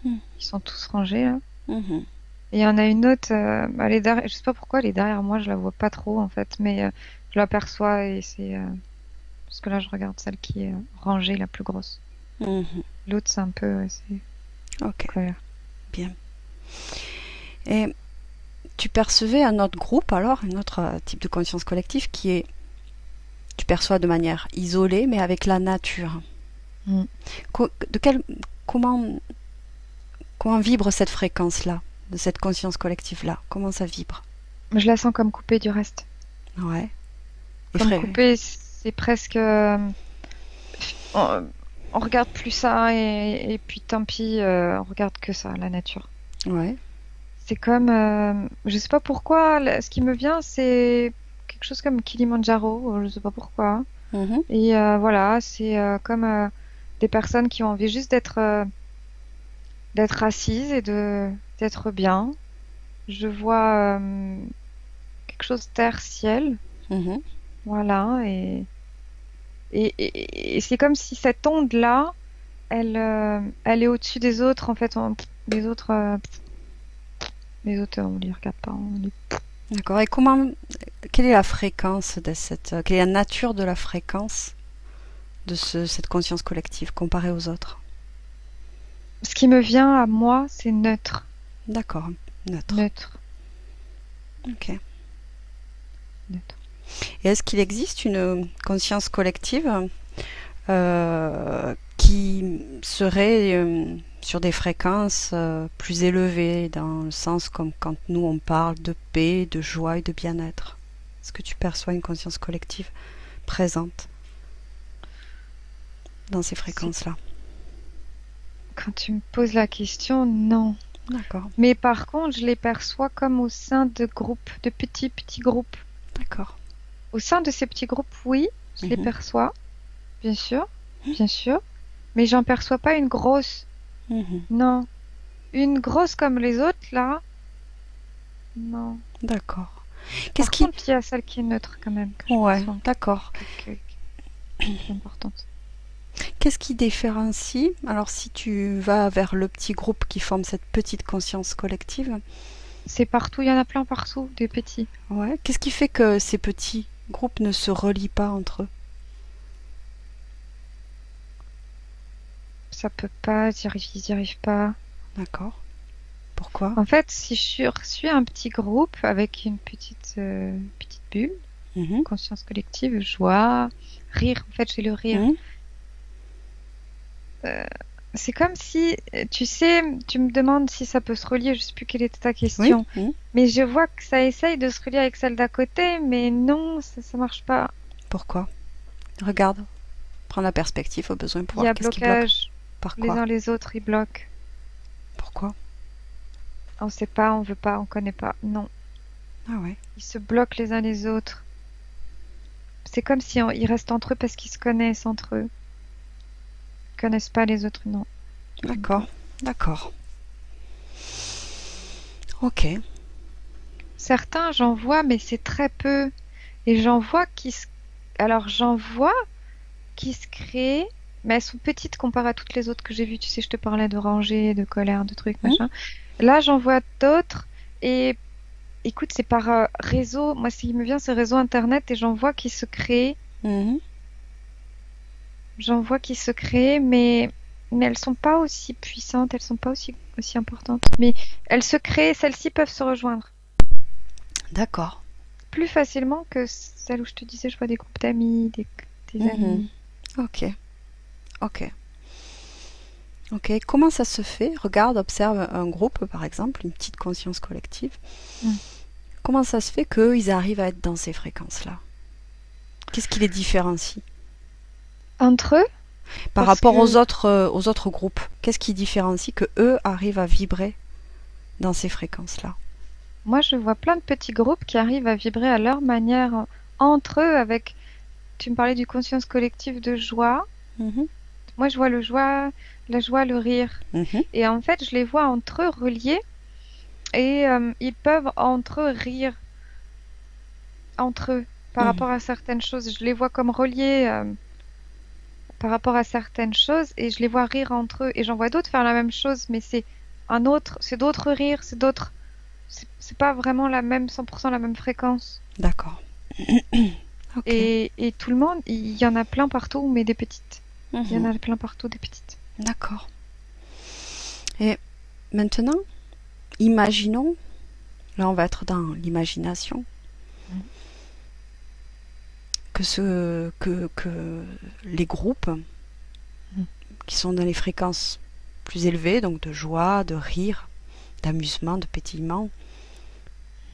[SPEAKER 1] Mm.
[SPEAKER 2] ils sont tous rangés, là.
[SPEAKER 1] Mhm.
[SPEAKER 2] Et il y en a une autre, elle est derrière, je sais pas pourquoi elle est derrière moi, je la vois pas trop en fait, mais je l'aperçois et c'est parce que là je regarde celle qui est rangée la plus grosse.
[SPEAKER 1] Mhm.
[SPEAKER 2] L'autre c'est un peu, c'est
[SPEAKER 1] Ok,
[SPEAKER 2] colère.
[SPEAKER 1] bien. Et tu percevais un autre groupe alors, un autre type de conscience collective qui est, tu perçois de manière isolée mais avec la nature.
[SPEAKER 2] Mm.
[SPEAKER 1] De quel, comment, comment vibre cette fréquence-là, de cette conscience collective-là? Comment ça vibre?
[SPEAKER 2] Je la sens comme coupée du reste.
[SPEAKER 1] Ouais.
[SPEAKER 2] Comme
[SPEAKER 1] Effrayé.
[SPEAKER 2] coupée, c'est presque, on, on regarde plus ça et puis tant pis, on regarde que ça, la nature.
[SPEAKER 1] Ouais.
[SPEAKER 2] C'est comme, je sais pas pourquoi, ce qui me vient c'est quelque chose comme Kilimandjaro, je sais pas pourquoi.
[SPEAKER 1] Mhm.
[SPEAKER 2] Et voilà, c'est comme des personnes qui ont envie juste d'être assises et de d'être bien. Je vois quelque chose terre-ciel,
[SPEAKER 1] Mhm.
[SPEAKER 2] voilà, et c'est comme si cette onde-là, elle est au-dessus des autres, en fait, les autres, on les regarde pas.
[SPEAKER 1] D'accord. Et comment, quelle est la fréquence de cette, quelle est la nature de la fréquence de cette conscience collective comparée aux autres?
[SPEAKER 2] Ce qui me vient à moi, c'est neutre,
[SPEAKER 1] D'accord. Neutre.
[SPEAKER 2] neutre,
[SPEAKER 1] Ok.
[SPEAKER 2] neutre.
[SPEAKER 1] Et est-ce qu'il existe une conscience collective qui serait sur des fréquences plus élevées, dans le sens comme quand nous on parle de paix, de joie et de bien-être? Est-ce que tu perçois une conscience collective présente dans ces
[SPEAKER 2] C'est
[SPEAKER 1] fréquences-là?
[SPEAKER 2] quand tu me poses la question, non.
[SPEAKER 1] D'accord.
[SPEAKER 2] Mais par contre, je les perçois comme au sein de groupes, de petits groupes.
[SPEAKER 1] D'accord.
[SPEAKER 2] Au sein de ces petits groupes, oui, je les
[SPEAKER 1] Mhm.
[SPEAKER 2] perçois, bien sûr, mais j'en perçois pas une grosse.
[SPEAKER 1] Mhm.
[SPEAKER 2] Non, une grosse comme les autres, là, non.
[SPEAKER 1] D'accord. Qu'est-ce
[SPEAKER 2] Par
[SPEAKER 1] qui...
[SPEAKER 2] contre, il y a celle qui est neutre quand même, que je
[SPEAKER 1] Ouais,
[SPEAKER 2] perçois,
[SPEAKER 1] d'accord.
[SPEAKER 2] qui est importante.
[SPEAKER 1] Qu'est-ce qui différencie, alors si tu vas vers le petit groupe qui forme cette petite conscience collective,
[SPEAKER 2] C'est partout, il y en a plein partout, des petits.
[SPEAKER 1] ouais, qu'est-ce qui fait que ces petits groupes ne se relient pas entre eux?
[SPEAKER 2] Ça peut pas, ils y arrivent pas.
[SPEAKER 1] D'accord. Pourquoi?
[SPEAKER 2] En fait, si je suis un petit groupe avec une petite bulle,
[SPEAKER 1] Mhm.
[SPEAKER 2] conscience collective, joie, rire, en fait, j'ai le rire.
[SPEAKER 1] Mhm.
[SPEAKER 2] Euh, c'est comme si, tu sais, tu me demandes si ça peut se relier, je sais plus quelle était ta
[SPEAKER 1] Oui.
[SPEAKER 2] question.
[SPEAKER 1] Mhm.
[SPEAKER 2] Mais je vois que ça essaye de se relier avec celle d'à côté, mais non, ça marche pas.
[SPEAKER 1] Pourquoi? Regarde, prends la perspective au besoin pour
[SPEAKER 2] Il y
[SPEAKER 1] voir
[SPEAKER 2] a
[SPEAKER 1] qu'est-ce qui bloque.
[SPEAKER 2] blocage.
[SPEAKER 1] Par
[SPEAKER 2] Les
[SPEAKER 1] quoi?
[SPEAKER 2] uns les autres, ils bloquent.
[SPEAKER 1] Pourquoi?
[SPEAKER 2] On sait pas, on veut pas, on connaît pas. Non.
[SPEAKER 1] Ah ouais.
[SPEAKER 2] Ils se bloquent les uns les autres. C'est comme si ils restent entre eux parce qu'ils se connaissent entre eux. Ils connaissent pas les autres, non. Ils connaissent
[SPEAKER 1] D'accord.
[SPEAKER 2] pas.
[SPEAKER 1] D'accord. Ok.
[SPEAKER 2] Certains, j'en vois, mais c'est très peu. Et j'en vois qui se... Alors, j'en vois qui se créent, mais elles sont petites comparées à toutes les autres que j'ai vues. Tu sais, je te parlais de rangées, de colère, de trucs,
[SPEAKER 1] Mhm.
[SPEAKER 2] machin. Là, j'en vois d'autres. Et écoute, c'est par réseau. Moi, ce qui me vient, c'est réseau Internet. Et j'en vois qui se créent.
[SPEAKER 1] Mhm.
[SPEAKER 2] J'en vois qui se créent, mais elles sont pas aussi puissantes. Elles sont pas aussi importantes. Mais elles se créent. Celles-ci peuvent se rejoindre
[SPEAKER 1] D'accord.
[SPEAKER 2] plus facilement que celles où je te disais, je vois des groupes d'amis, des
[SPEAKER 1] Mhm.
[SPEAKER 2] amis.
[SPEAKER 1] Ok. Ok. Ok. Comment ça se fait? Regarde, observe un groupe, par exemple, une petite conscience collective.
[SPEAKER 2] Mm.
[SPEAKER 1] Comment ça se fait qu'eux, ils arrivent à être dans ces fréquences-là? Qu'est-ce qui les différencie
[SPEAKER 2] Entre eux,
[SPEAKER 1] par
[SPEAKER 2] parce
[SPEAKER 1] rapport
[SPEAKER 2] que
[SPEAKER 1] aux autres groupes? Qu'est-ce qui différencie que eux arrivent à vibrer dans ces fréquences-là?
[SPEAKER 2] moi, je vois plein de petits groupes qui arrivent à vibrer à leur manière entre eux avec, tu me parlais du conscience collective de joie.
[SPEAKER 1] Mhm.
[SPEAKER 2] Moi, je vois la joie, le rire.
[SPEAKER 1] Mhm.
[SPEAKER 2] Et en fait, je les vois entre eux reliés et ils peuvent entre eux rire entre eux par
[SPEAKER 1] Mhm.
[SPEAKER 2] rapport à certaines choses. Je les vois comme reliés par rapport à certaines choses et je les vois rire entre eux. Et j'en vois d'autres faire la même chose, mais c'est d'autres rires, c'est pas vraiment la même, 100% la même fréquence.
[SPEAKER 1] D'accord. Ok.
[SPEAKER 2] Et tout le monde, il y en a plein partout, mais des petites. Il y en
[SPEAKER 1] Mhm.
[SPEAKER 2] a plein partout, des petites.
[SPEAKER 1] D'accord. Et maintenant, imaginons, là on va être dans l'imagination,
[SPEAKER 2] Mhm.
[SPEAKER 1] que les groupes qui sont dans les fréquences plus élevées, donc de joie, de rire, d'amusement, de pétillement,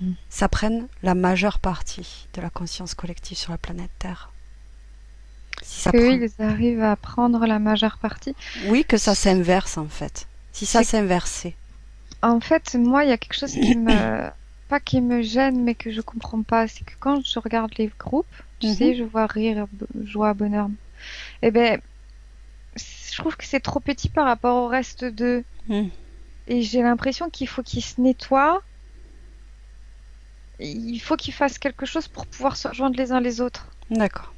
[SPEAKER 2] Mhm.
[SPEAKER 1] ça prenne la majeure partie de la conscience collective sur la planète Terre. Si ça
[SPEAKER 2] Qu'eux,
[SPEAKER 1] prend.
[SPEAKER 2] ils arrivent à prendre la majeure partie.
[SPEAKER 1] Oui, que ça s'inverse en fait. Si ça
[SPEAKER 2] C'est,
[SPEAKER 1] s'inversait.
[SPEAKER 2] en fait, moi, il y a quelque chose pas qui me gêne, mais que je comprends pas. C'est que quand je regarde les groupes, tu
[SPEAKER 1] Mhm.
[SPEAKER 2] sais, je vois rire, joie, bonheur. Eh ben, je trouve que c'est trop petit par rapport au reste d'eux.
[SPEAKER 1] Mhm.
[SPEAKER 2] Et j'ai l'impression qu'il faut qu'ils se nettoient. Il faut qu'ils fassent quelque chose pour pouvoir se rejoindre les uns les autres.
[SPEAKER 1] D'accord.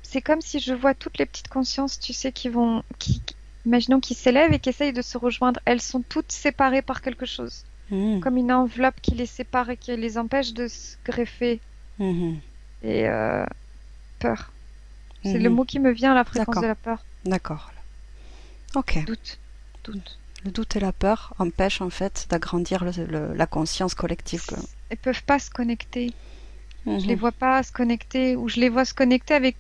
[SPEAKER 2] C'est comme si je vois toutes les petites consciences, tu sais, imaginons qui s'élèvent et qui essayent de se rejoindre. Elles sont toutes séparées par quelque chose.
[SPEAKER 1] Mhm.
[SPEAKER 2] Comme une enveloppe qui les sépare et qui les empêche de se greffer.
[SPEAKER 1] Mhm.
[SPEAKER 2] Et peur. C'est le
[SPEAKER 1] Mhm.
[SPEAKER 2] mot qui me vient, la fréquence
[SPEAKER 1] D'accord.
[SPEAKER 2] de la peur.
[SPEAKER 1] D'accord. Ok.
[SPEAKER 2] Doute. Doute.
[SPEAKER 1] Le doute et la peur empêchent en fait d'agrandir la conscience collective.
[SPEAKER 2] Elles peuvent pas se connecter. Je les
[SPEAKER 1] Mhm.
[SPEAKER 2] vois pas se connecter ou je les vois se connecter avec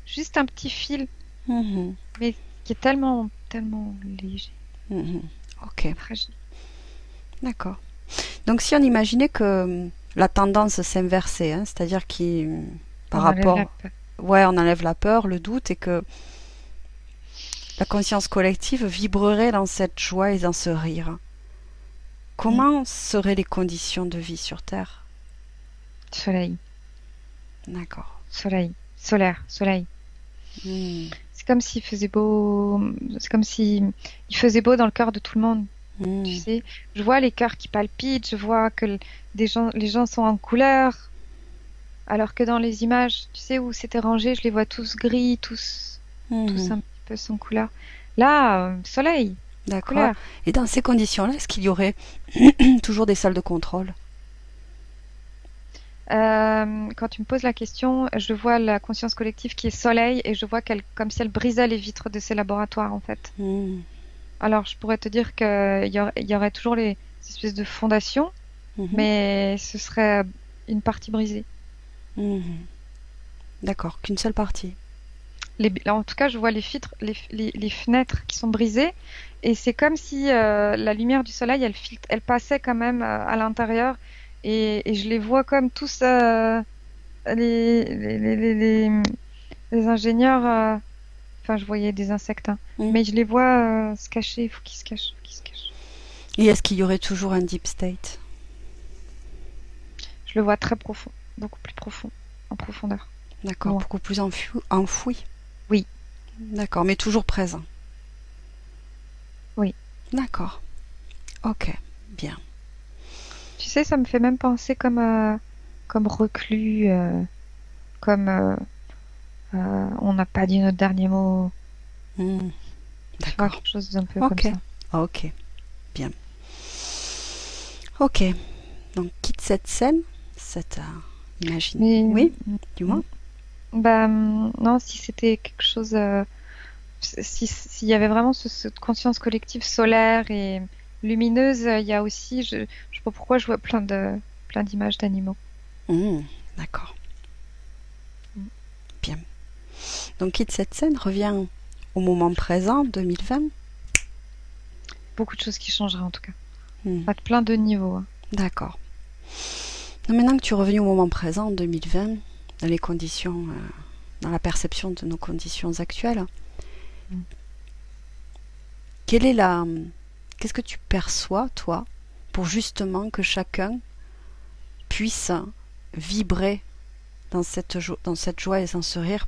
[SPEAKER 2] juste un petit fil,
[SPEAKER 1] Mhm.
[SPEAKER 2] mais qui est tellement, tellement léger,
[SPEAKER 1] Mhm. Ok.
[SPEAKER 2] fragile.
[SPEAKER 1] D'accord. Donc si on imaginait que la tendance s'inversait, hein, c'est-à-dire par
[SPEAKER 2] On enlève la
[SPEAKER 1] rapport,
[SPEAKER 2] peur.
[SPEAKER 1] ouais, on enlève la peur, le doute, et que la conscience collective vibrerait dans cette joie et dans ce rire.
[SPEAKER 2] Mm.
[SPEAKER 1] Comment seraient les conditions de vie sur Terre?
[SPEAKER 2] Soleil,
[SPEAKER 1] D'accord.
[SPEAKER 2] soleil, solaire, soleil.
[SPEAKER 1] Hmm.
[SPEAKER 2] C'est comme s'il faisait beau, c'est comme si il faisait beau dans le cœur de tout le monde, tu
[SPEAKER 1] Hmm.
[SPEAKER 2] sais. Je vois les cœurs qui palpitent, je vois que les gens sont en couleur, alors que dans les images, tu sais, où c'était rangé, je les vois tous gris, tous
[SPEAKER 1] Mhm.
[SPEAKER 2] un petit peu sans couleur. Là, soleil,
[SPEAKER 1] D'accord.
[SPEAKER 2] couleur.
[SPEAKER 1] Et dans ces conditions-là, est-ce qu'il y aurait toujours des salles de contrôle?
[SPEAKER 2] Quand tu me poses la question, je vois la conscience collective qui est soleil et je vois qu'elle, comme si elle brisait les vitres de ces laboratoires, en fait.
[SPEAKER 1] Hmm.
[SPEAKER 2] Alors, je pourrais te dire qu'il y aurait toujours les espèces de fondations,
[SPEAKER 1] Mhm.
[SPEAKER 2] mais ce serait une partie brisée.
[SPEAKER 1] Mhm. D'accord, qu'une seule partie.
[SPEAKER 2] En tout cas, je vois les fenêtres qui sont brisées et c'est comme si la lumière du soleil, elle passait quand même à l'intérieur et je les vois comme tous les, les, les, les, les- les ingénieurs. Enfin, je voyais des insectes, hein,
[SPEAKER 1] Hmm.
[SPEAKER 2] mais je les vois se cacher. Il faut qu'ils se cachent, faut qu'ils se cachent.
[SPEAKER 1] Et est-ce qu'il y aurait toujours un deep state?
[SPEAKER 2] Je le vois très profond, beaucoup plus profond, en profondeur,
[SPEAKER 1] D'accord,
[SPEAKER 2] loin.
[SPEAKER 1] beaucoup plus enfoui.
[SPEAKER 2] Oui,
[SPEAKER 1] D'accord, mais toujours présent.
[SPEAKER 2] oui.
[SPEAKER 1] D'accord, ok, bien.
[SPEAKER 2] Tu sais, ça me fait même penser comme reclus, comme on n'a pas dit notre dernier mot.
[SPEAKER 1] Hmm.
[SPEAKER 2] Tu vois,
[SPEAKER 1] D'accord,
[SPEAKER 2] quelque chose d'un peu comme
[SPEAKER 1] ok,
[SPEAKER 2] ça.
[SPEAKER 1] ok, bien. Ok, donc quitte cette scène, cette imagine.
[SPEAKER 2] Mais
[SPEAKER 1] Oui, dis-moi.
[SPEAKER 2] bah non, si c'était quelque chose, s'il y avait vraiment cette conscience collective solaire et lumineuse, il y a aussi, je sais pas pourquoi je vois plein d'images d'animaux.
[SPEAKER 1] Hmm. D'accord,
[SPEAKER 2] Mm.
[SPEAKER 1] bien. Donc quitte cette scène, reviens au moment présent, 2020.
[SPEAKER 2] Beaucoup de choses qui changeraient en tout cas.
[SPEAKER 1] Hmm.
[SPEAKER 2] À plein de niveaux, hein.
[SPEAKER 1] D'accord. Donc, maintenant que tu es revenu au moment présent, 2020, dans les conditions, dans la perception de nos conditions actuelles,
[SPEAKER 2] Mm.
[SPEAKER 1] quelle est la, qu'est-ce que tu perçois, toi, pour justement que chacun puisse vibrer dans cette joie et dans ce rire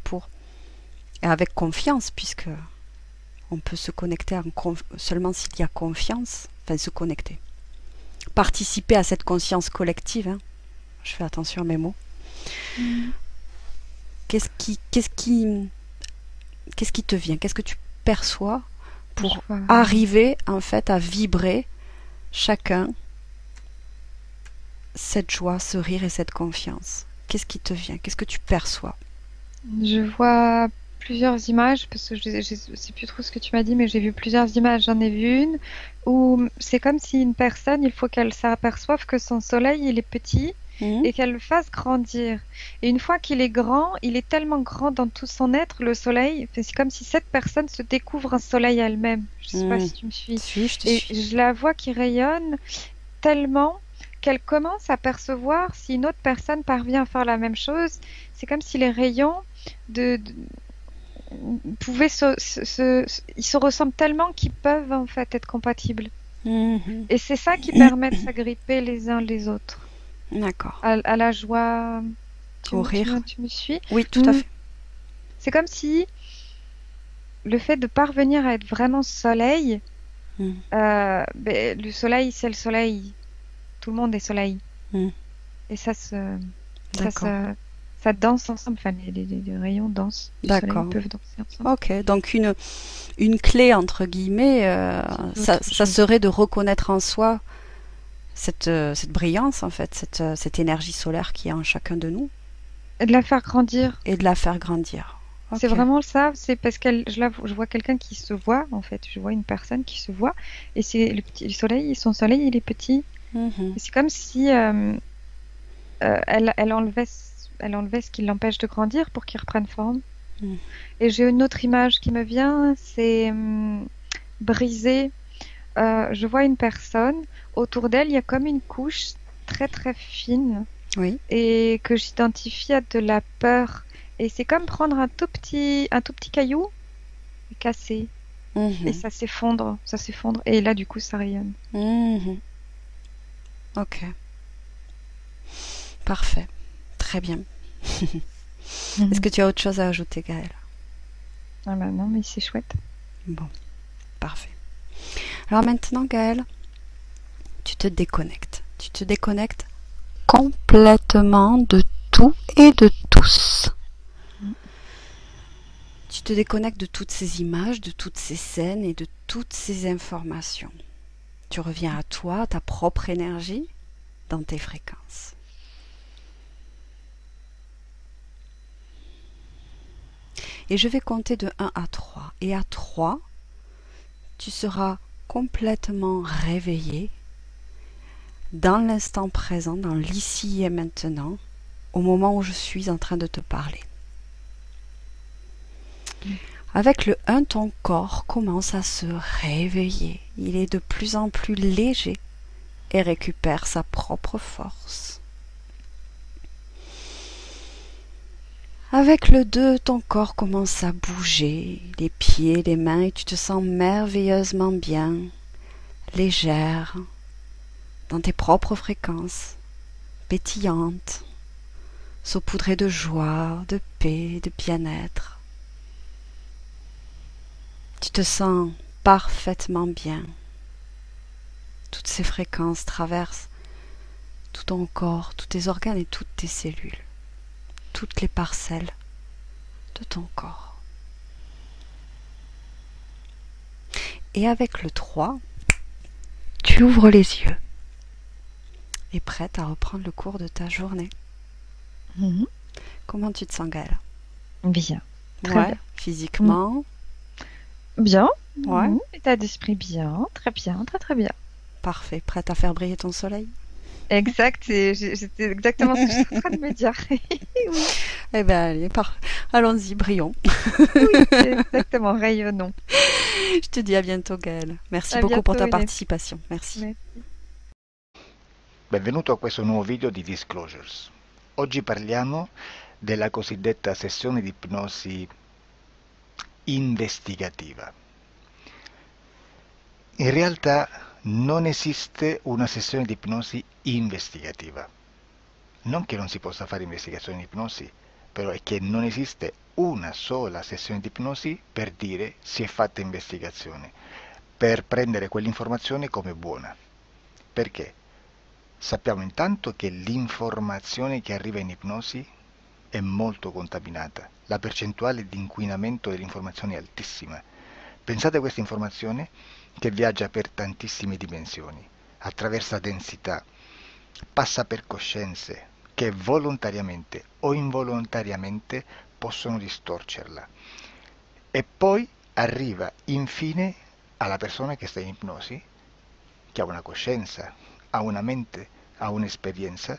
[SPEAKER 1] et avec confiance, puisque on peut se connecter seulement s'il y a confiance, enfin se connecter. Participer à cette conscience collective, hein, je fais attention à mes mots.
[SPEAKER 2] Mm.
[SPEAKER 1] Qu'est-ce qui, qu'est-ce qui, qu'est-ce qui te vient? Qu'est-ce que tu perçois
[SPEAKER 2] Je
[SPEAKER 1] pour
[SPEAKER 2] vois,
[SPEAKER 1] arriver en fait à vibrer chacun cette joie, ce rire et cette confiance? Qu'est-ce qui te vient? Qu'est-ce que tu perçois?
[SPEAKER 2] je vois plusieurs images parce que je sais plus trop ce que tu m'as dit, mais j'ai vu plusieurs images. J'en ai vu une où c'est comme si une personne, il faut qu'elle s'aperçoive que son soleil, il est petit
[SPEAKER 1] Mhm.
[SPEAKER 2] et qu'elle le fasse grandir. Et une fois qu'il est grand, il est tellement grand dans tout son être, le soleil. Enfin, c'est comme si cette personne se découvre un soleil elle-même. Je sais pas
[SPEAKER 1] Mhm.
[SPEAKER 2] si tu me suis.
[SPEAKER 1] Je te
[SPEAKER 2] Et
[SPEAKER 1] suis.
[SPEAKER 2] je la vois qui rayonne tellement qu'elle commence à percevoir si une autre personne parvient à faire la même chose. C'est comme si les rayons de pouvaient ils se ressemblent tellement qu'ils peuvent en fait être compatibles.
[SPEAKER 1] Mhm.
[SPEAKER 2] Et c'est ça qui permet de s'agripper les uns les autres.
[SPEAKER 1] D'accord.
[SPEAKER 2] À la joie.
[SPEAKER 1] Au rire.
[SPEAKER 2] Tu me suis?
[SPEAKER 1] Oui, tout à
[SPEAKER 2] Hmm.
[SPEAKER 1] fait.
[SPEAKER 2] C'est comme si le fait de parvenir à être vraiment soleil,
[SPEAKER 1] Mhm.
[SPEAKER 2] ben, le soleil, c'est le soleil. Tout le monde est soleil.
[SPEAKER 1] Mhm.
[SPEAKER 2] Et ça
[SPEAKER 1] D'accord.
[SPEAKER 2] ça danse ensemble. Enfin, les rayons dansent du soleil, ils
[SPEAKER 1] D'accord.
[SPEAKER 2] peuvent danser ensemble.
[SPEAKER 1] Ok, donc une clé, entre guillemets,
[SPEAKER 2] C'est autre
[SPEAKER 1] ça
[SPEAKER 2] chose.
[SPEAKER 1] serait de reconnaître en soi cette brillance, en fait, cette énergie solaire qui est en chacun de nous,
[SPEAKER 2] Et de la faire grandir.
[SPEAKER 1] et de la faire grandir.
[SPEAKER 2] C'est
[SPEAKER 1] Ok.
[SPEAKER 2] vraiment ça, c'est parce je vois quelqu'un qui se voit, en fait. Je vois une personne qui se voit, et c'est le soleil, son soleil, il est petit.
[SPEAKER 1] Mhm.
[SPEAKER 2] Et c'est comme si elle enlevait ce qui l'empêche de grandir pour qu'il reprenne forme.
[SPEAKER 1] Mhm.
[SPEAKER 2] Et j'ai une autre image qui me vient, c'est brisé. Je vois une personne, autour d'elle, il y a comme une couche très très fine
[SPEAKER 1] Oui.
[SPEAKER 2] et que j'identifie à de la peur. Et c'est comme prendre un tout petit caillou et casser. Et
[SPEAKER 1] Mhm.
[SPEAKER 2] ça s'effondre. Et là, du coup, ça rayonne.
[SPEAKER 1] Mhm. Ok. Parfait. très bien. Est-ce
[SPEAKER 2] Mhm.
[SPEAKER 1] que tu as autre chose à ajouter, Gaëlle?
[SPEAKER 2] Ah bah non, mais c'est chouette.
[SPEAKER 1] Bon, parfait. Alors maintenant, Gaëlle, tu te déconnectes. Tu te déconnectes complètement de tout et de tous. Tu te déconnectes de toutes ces images, de toutes ces scènes et de toutes ces informations. Tu reviens à toi, à ta propre énergie, dans tes fréquences. Et je vais compter de 1 à 3. Et à 3, tu seras complètement réveillé dans l'instant présent, dans l'ici et maintenant, au moment où je suis en train de te parler. Avec le 1, ton corps commence à se réveiller. Il est de plus en plus léger et récupère sa propre force. Avec le 2, ton corps commence à bouger, les pieds, les mains, et tu te sens merveilleusement bien, légère, dans tes propres fréquences, pétillante, saupoudrée de joie, de paix, de bien-être. Tu te sens parfaitement bien. Toutes ces fréquences traversent tout ton corps, tous tes organes et toutes tes cellules, toutes les parcelles de ton corps. Et avec le 3, tu ouvres les yeux et prête à reprendre le cours de ta journée.
[SPEAKER 2] Mhm.
[SPEAKER 1] Comment tu te sens, Gaëlle?
[SPEAKER 2] Bien. Très
[SPEAKER 1] Ouais,
[SPEAKER 2] bien.
[SPEAKER 1] physiquement,
[SPEAKER 2] Bien.
[SPEAKER 1] ouais,
[SPEAKER 2] État d'esprit bien. Très bien. Très très bien.
[SPEAKER 1] parfait, prête à faire briller ton soleil?
[SPEAKER 2] Exact. C'était exactement ce que j'étais en train de me dire. Oui.
[SPEAKER 1] Eh bien, allez, allons-y, brillons.
[SPEAKER 2] Oui. Exactement. Rayonnant.
[SPEAKER 1] Je te dis à bientôt, Gaëlle. Merci
[SPEAKER 2] À
[SPEAKER 1] beaucoup pour
[SPEAKER 2] bientôt,
[SPEAKER 1] ta
[SPEAKER 2] Inès.
[SPEAKER 1] participation. Merci.
[SPEAKER 2] Merci.
[SPEAKER 3] Benvenuto a questo nuovo video di Disclosures. Oggi parliamo della cosiddetta sessione di ipnosi investigativa. In realtà non esiste una sessione di ipnosi investigativa. Non che non si possa fare investigazione di ipnosi, però è che non esiste una sola sessione di ipnosi per dire si è fatta investigazione, per prendere quell'informazione come buona. Perché? Sappiamo intanto che l'informazione che arriva in ipnosi è molto contaminata, la percentuale di inquinamento dell'informazione è altissima. Pensate a questa informazione che viaggia per tantissime dimensioni, attraversa densità, passa per coscienze che volontariamente o involontariamente possono distorcerla e poi arriva infine alla persona che sta in ipnosi, che ha una coscienza, ha una mente, ha un'esperienza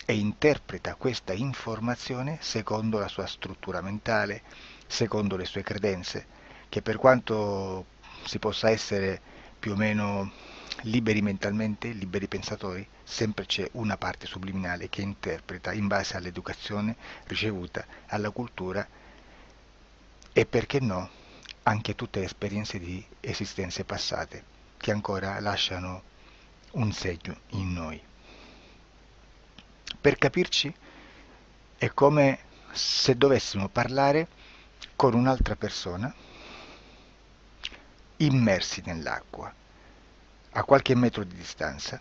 [SPEAKER 3] e interpreta questa informazione secondo la sua struttura mentale, secondo le sue credenze, che per quanto si possa essere più o meno liberi mentalmente, liberi pensatori, sempre c'è una parte subliminale che interpreta in base all'educazione ricevuta, alla cultura e perché no, anche tutte le esperienze di esistenze passate che ancora lasciano un segno in noi. Per capirci, è come se dovessimo parlare con un'altra persona immersi nell'acqua, a qualche metro di distanza,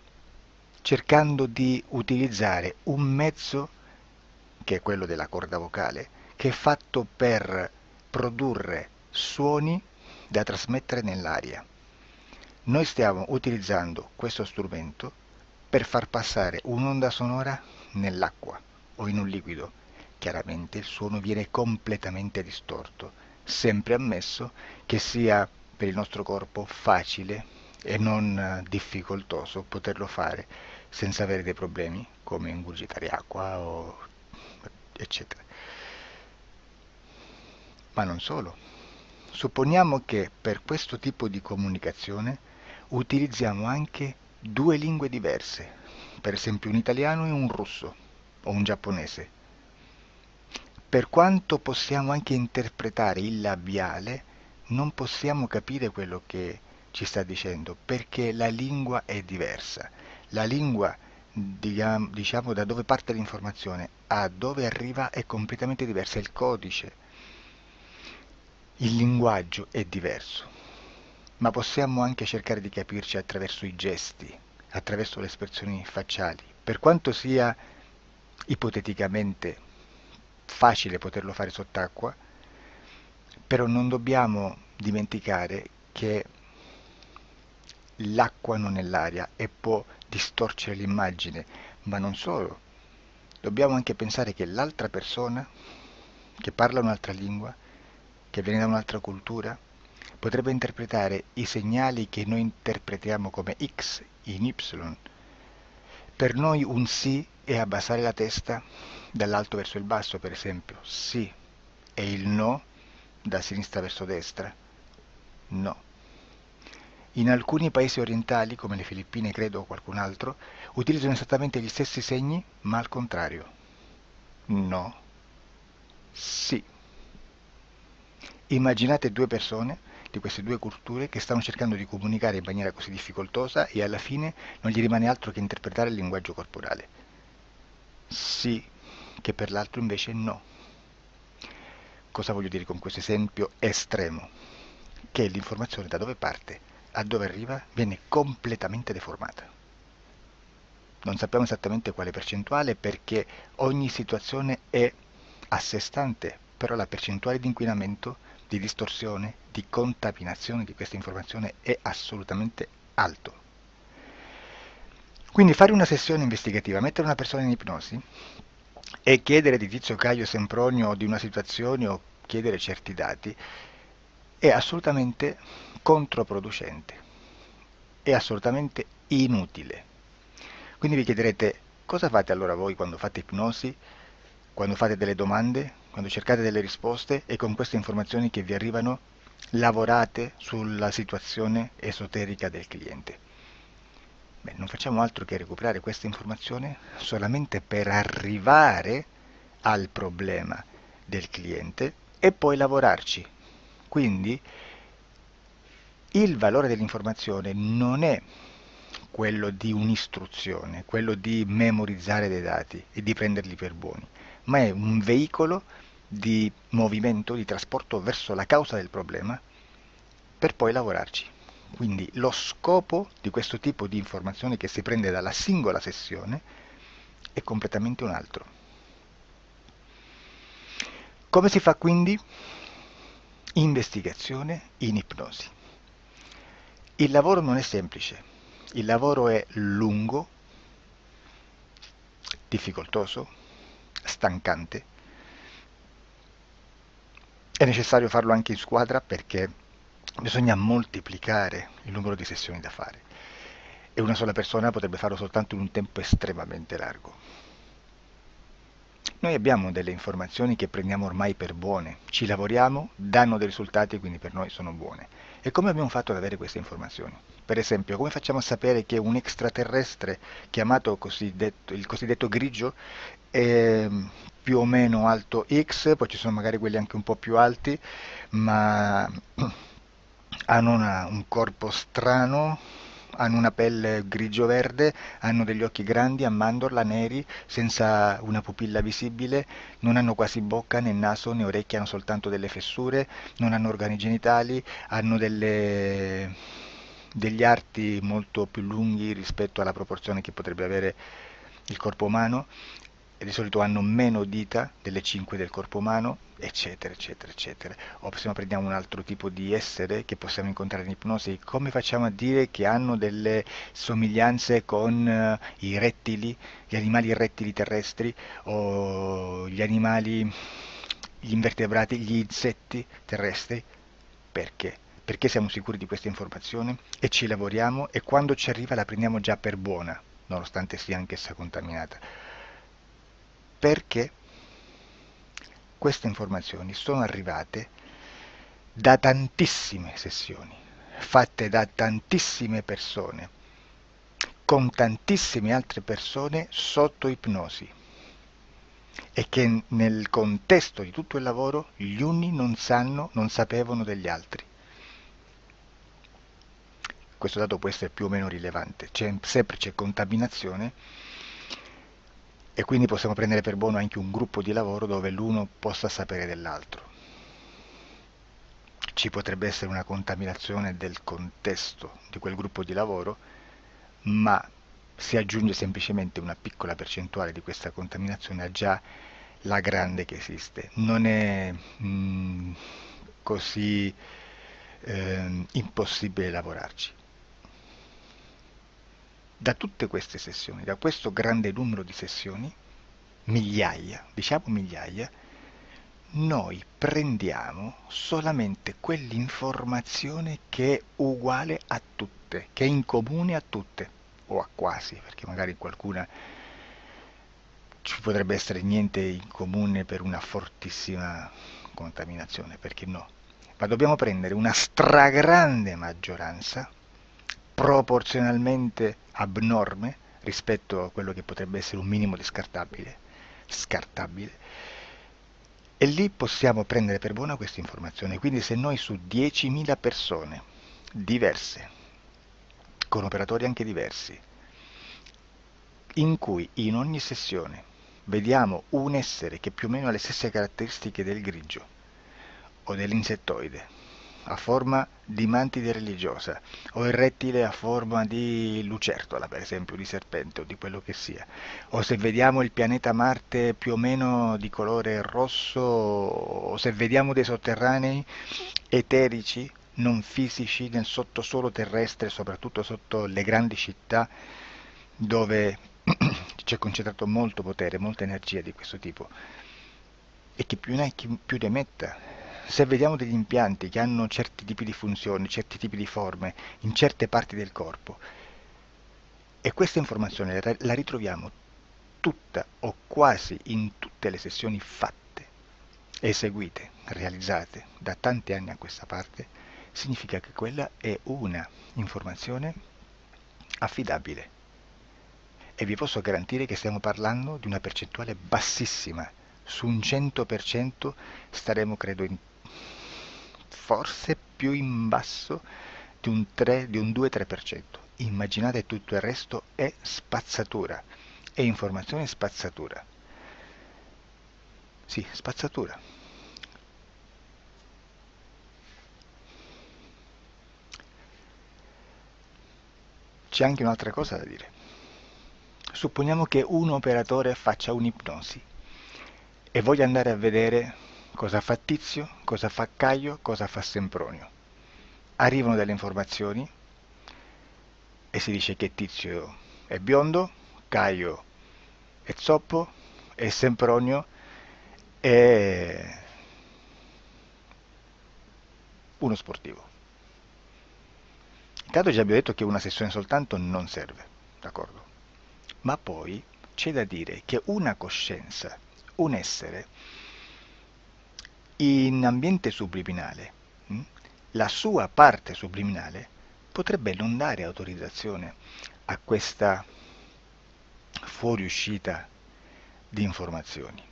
[SPEAKER 3] cercando di utilizzare un mezzo, che è quello della corda vocale, che è fatto per produrre suoni da trasmettere nell'aria. Noi stiamo utilizzando questo strumento per far passare un'onda sonora nell'acqua o in un liquido. Chiaramente il suono viene completamente distorto, sempre ammesso che sia per il nostro corpo facile e non difficoltoso poterlo fare senza avere dei problemi come ingurgitare acqua o eccetera. Ma non solo. Supponiamo che per questo tipo di comunicazione utilizziamo anche due lingue diverse, per esempio un italiano e un russo o un giapponese. Per quanto possiamo anche interpretare il labiale, non possiamo capire quello che ci sta dicendo, perché la lingua è diversa. La lingua diciamo da dove parte l'informazione a dove arriva è completamente diversa, il codice, il linguaggio è diverso, ma possiamo anche cercare di capirci attraverso i gesti, attraverso le espressioni facciali. Per quanto sia ipoteticamente facile poterlo fare sott'acqua, però non dobbiamo dimenticare che l'acqua non è l'aria e può distorcere l'immagine, ma non solo. Dobbiamo anche pensare che l'altra persona, che parla un'altra lingua, che viene da un'altra cultura, potrebbe interpretare i segnali che noi interpretiamo come X in Y. Per noi un sì è abbassare la testa dall'alto verso il basso, per esempio, sì, e il no da sinistra verso destra, no. In alcuni paesi orientali, come le Filippine credo o qualcun altro, utilizzano esattamente gli stessi segni, ma al contrario. No, sì. Immaginate due persone di queste due culture che stanno cercando di comunicare in maniera così difficoltosa e alla fine non gli rimane altro che interpretare il linguaggio corporale. Sì, che per l'altro invece no. Cosa voglio dire con questo esempio estremo? Che l'informazione da dove parte a dove arriva viene completamente deformata. Non sappiamo esattamente quale percentuale perché ogni situazione è a sé stante, però la percentuale di inquinamento, di distorsione, di contaminazione di questa informazione è assolutamente alto. Quindi fare una sessione investigativa, mettere una persona in ipnosi e chiedere di Tizio Caio Sempronio di una situazione o chiedere certi dati è assolutamente controproducente, è assolutamente inutile. Quindi vi chiederete cosa fate allora voi quando fate ipnosi, quando fate delle domande, quando cercate delle risposte e con queste informazioni che vi arrivano lavorate sulla situazione esoterica del cliente. Beh, non facciamo altro che recuperare questa informazione solamente per arrivare al problema del cliente e poi lavorarci. Quindi il valore dell'informazione non è quello di un'istruzione, quello di memorizzare dei dati e di prenderli per buoni, ma è un veicolo di movimento, di trasporto verso la causa del problema per poi lavorarci. Quindi lo scopo di questo tipo di informazione che si prende dalla singola sessione è completamente un altro. Come si fa quindi? Investigazione in ipnosi. Il lavoro non è semplice, il lavoro è lungo, difficoltoso, stancante. È necessario farlo anche in squadra perché bisogna moltiplicare il numero di sessioni da fare e una sola persona potrebbe farlo soltanto in un tempo estremamente largo. Noi abbiamo delle informazioni che prendiamo ormai per buone, ci lavoriamo, danno dei risultati e quindi per noi sono buone. E come abbiamo fatto ad avere queste informazioni? Per esempio, come facciamo a sapere che un extraterrestre chiamato il cosiddetto grigio è più o meno alto X, poi ci sono magari quelli anche un po' più alti, ma hanno un corpo strano, hanno una pelle grigio-verde, hanno degli occhi grandi a mandorla, neri, senza una pupilla visibile, non hanno quasi bocca né naso né orecchie, hanno soltanto delle fessure, non hanno organi genitali, hanno degli arti molto più lunghi rispetto alla proporzione che potrebbe avere il corpo umano e di solito hanno meno dita delle 5 del corpo umano, eccetera, eccetera, eccetera. O se no prendiamo un altro tipo di essere che possiamo incontrare in ipnosi, come facciamo a dire che hanno delle somiglianze con i rettili, gli animali rettili terrestri o gli invertebrati, gli insetti terrestri? Perché? Perché siamo sicuri di questa informazione e ci lavoriamo e quando ci arriva la prendiamo già per buona, nonostante sia anch'essa contaminata. Perché queste informazioni sono arrivate da tantissime sessioni, fatte da tantissime persone, con tantissime altre persone sotto ipnosi e che nel contesto di tutto il lavoro gli uni non sapevano degli altri. Questo dato può essere più o meno rilevante, sempre c'è contaminazione e quindi possiamo prendere per buono anche un gruppo di lavoro dove l'uno possa sapere dell'altro. Ci potrebbe essere una contaminazione del contesto di quel gruppo di lavoro, ma si aggiunge semplicemente una piccola percentuale di questa contaminazione a già la grande che esiste. Non è così impossibile lavorarci. Da tutte queste sessioni, da questo grande numero di sessioni, migliaia, diciamo migliaia, noi prendiamo solamente quell'informazione che è uguale a tutte, che è in comune a tutte, o a quasi, perché magari qualcuna ci potrebbe essere niente in comune per una fortissima contaminazione, perché no? Ma dobbiamo prendere una stragrande maggioranza, proporzionalmente abnorme rispetto a quello che potrebbe essere un minimo di scartabile, e lì possiamo prendere per buona questa informazione. Quindi se noi su 10.000 persone diverse, con operatori anche diversi, in cui in ogni sessione vediamo un essere che più o meno ha le stesse caratteristiche del grigio o dell'insettoide, a forma di mantide religiosa, o il rettile a forma di lucertola, per esempio, di serpente o di quello che sia, o se vediamo il pianeta Marte più o meno di colore rosso, o se vediamo dei sotterranei eterici, non fisici, nel sottosuolo terrestre, soprattutto sotto le grandi città, dove c'è concentrato molto potere, molta energia di questo tipo, e chi più ne ha chi più ne metta. Se vediamo degli impianti che hanno certi tipi di funzioni, certi tipi di forme in certe parti del corpo, e questa informazione la ritroviamo tutta o quasi in tutte le sessioni fatte, eseguite, realizzate da tanti anni a questa parte, significa che quella è una informazione affidabile. E vi posso garantire che stiamo parlando di una percentuale bassissima. Su un 100% staremo, credo, forse più in basso di un 2-3%. Immaginate, tutto il resto è spazzatura, è informazione spazzatura. Sì, spazzatura. C'è anche un'altra cosa da dire. Supponiamo che un operatore faccia un'ipnosi e voglia andare a vedere cosa fa Tizio, cosa fa Caio, cosa fa Sempronio. Arrivano delle informazioni e si dice che Tizio è biondo, Caio è zoppo e Sempronio è uno sportivo. Intanto già abbiamo detto che una sessione soltanto non serve, d'accordo? Ma poi c'è da dire che una coscienza, un essere, in ambiente subliminale, la sua parte subliminale potrebbe non dare autorizzazione a questa fuoriuscita di informazioni.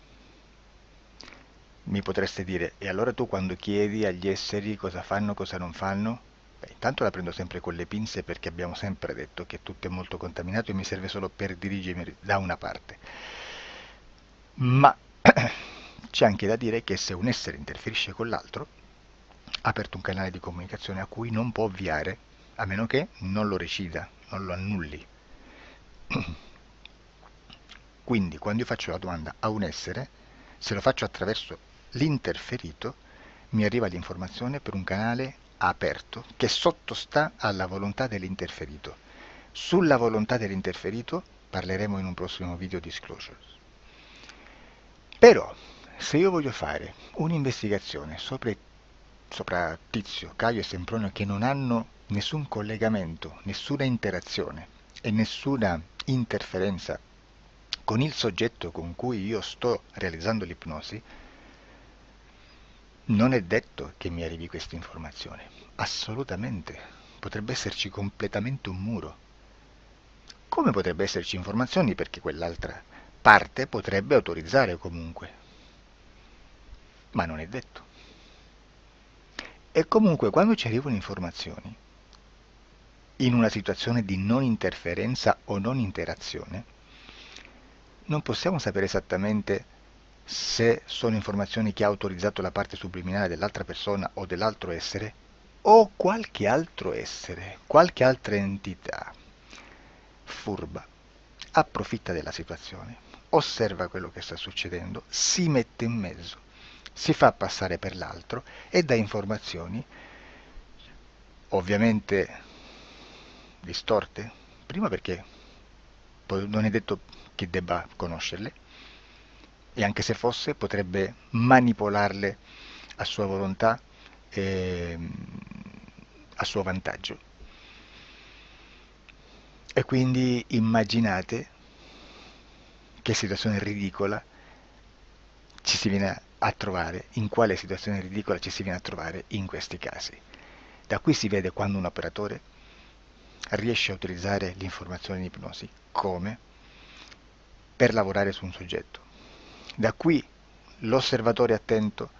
[SPEAKER 3] Mi potreste dire, e allora tu quando chiedi agli esseri cosa fanno, cosa non fanno? Beh, intanto la prendo sempre con le pinze, perché abbiamo sempre detto che tutto è molto contaminato e mi serve solo per dirigermi da una parte. Ma c'è anche da dire che se un essere interferisce con l'altro, ha aperto un canale di comunicazione a cui non può ovviare, a meno che non lo recida, non lo annulli. Quindi quando io faccio la domanda a un essere, se lo faccio attraverso l'interferito, mi arriva l'informazione per un canale aperto che sottostà alla volontà dell'interferito. Sulla volontà dell'interferito parleremo in un prossimo video disclosures. Però, se io voglio fare un'investigazione sopra Tizio, Caio e Sempronio, che non hanno nessun collegamento, nessuna interazione e nessuna interferenza con il soggetto con cui io sto realizzando l'ipnosi, non è detto che mi arrivi questa informazione. Assolutamente. Potrebbe esserci completamente un muro. Come potrebbe esserci informazioni, perché quell'altra parte potrebbe autorizzare comunque. Ma non è detto. E comunque quando ci arrivano informazioni, in una situazione di non interferenza o non interazione, non possiamo sapere esattamente se sono informazioni che ha autorizzato la parte subliminale dell'altra persona o dell'altro essere, o qualche altro essere, qualche altra entità furba approfitta della situazione, osserva quello che sta succedendo, si mette in mezzo, si fa passare per l'altro e dà informazioni ovviamente distorte, prima perché non è detto che debba conoscerle, e anche se fosse potrebbe manipolarle a sua volontà e a suo vantaggio. E quindi immaginate che situazione ridicola ci si viene a trovare, in quale situazione ridicola ci si viene a trovare in questi casi. Da qui si vede quando un operatore riesce a utilizzare l'informazione in ipnosi come per lavorare su un soggetto. Da qui l'osservatore attento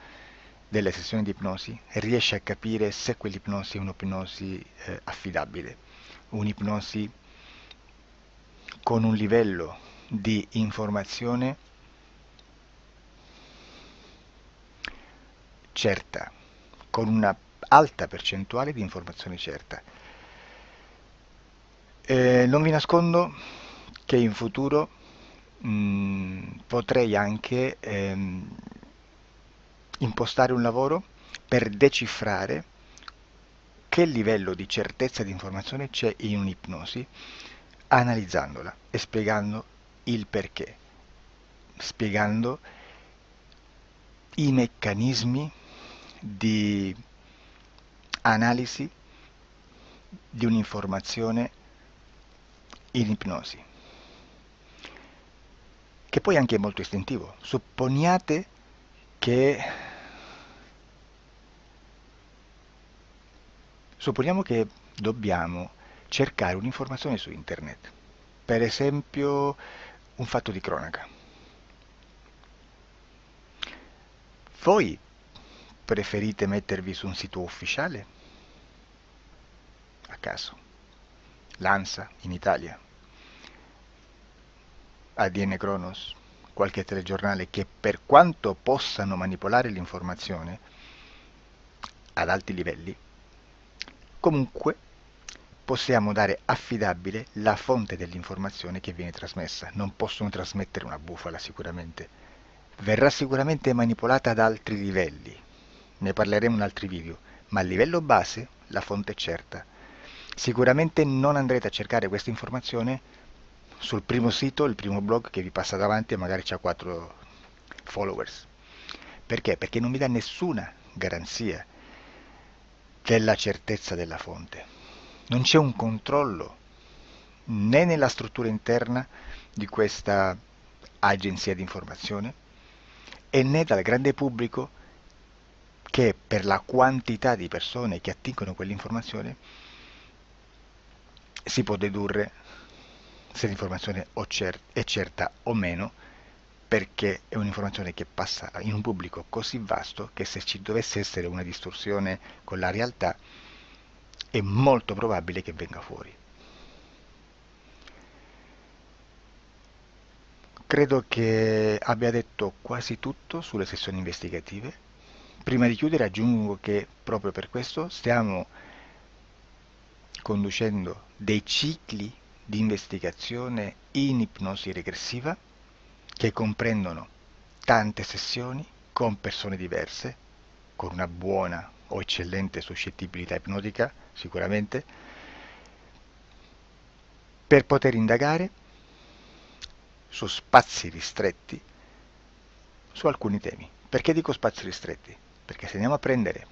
[SPEAKER 3] delle sessioni di ipnosi riesce a capire se quell'ipnosi è un'ipnosi affidabile, un'ipnosi con un livello di informazione certa, con una alta percentuale di informazione certa. Non vi nascondo che in futuro potrei anche impostare un lavoro per decifrare che livello di certezza di informazione c'è in un'ipnosi, analizzandola e spiegando il perché, spiegando i meccanismi di analisi di un'informazione in ipnosi, che poi anche è molto istintivo. Supponiamo che dobbiamo cercare un'informazione su internet, per esempio un fatto di cronaca. Voi preferite mettervi su un sito ufficiale? A caso. L'ANSA in Italia, ADN Kronos, qualche telegiornale che per quanto possano manipolare l'informazione ad alti livelli, comunque possiamo dare affidabile la fonte dell'informazione che viene trasmessa. Non possono trasmettere una bufala sicuramente. Verrà sicuramente manipolata ad altri livelli. Ne parleremo in altri video, ma a livello base la fonte è certa. Sicuramente non andrete a cercare questa informazione sul primo sito, il primo blog che vi passa davanti e magari c'ha 4 followers. Perché? Perché non vi dà nessuna garanzia della certezza della fonte. Non c'è un controllo né nella struttura interna di questa agenzia di informazione e né dal grande pubblico, che per la quantità di persone che attingono quell'informazione si può dedurre se l'informazione è certa o meno, perché è un'informazione che passa in un pubblico così vasto che se ci dovesse essere una distorsione con la realtà è molto probabile che venga fuori. Credo che abbia detto quasi tutto sulle sessioni investigative. Prima di chiudere aggiungo che proprio per questo stiamo conducendo dei cicli di investigazione in ipnosi regressiva che comprendono tante sessioni con persone diverse, con una buona o eccellente suscettibilità ipnotica sicuramente, per poter indagare su spazi ristretti su alcuni temi. Perché dico spazi ristretti? Perché se andiamo a prendere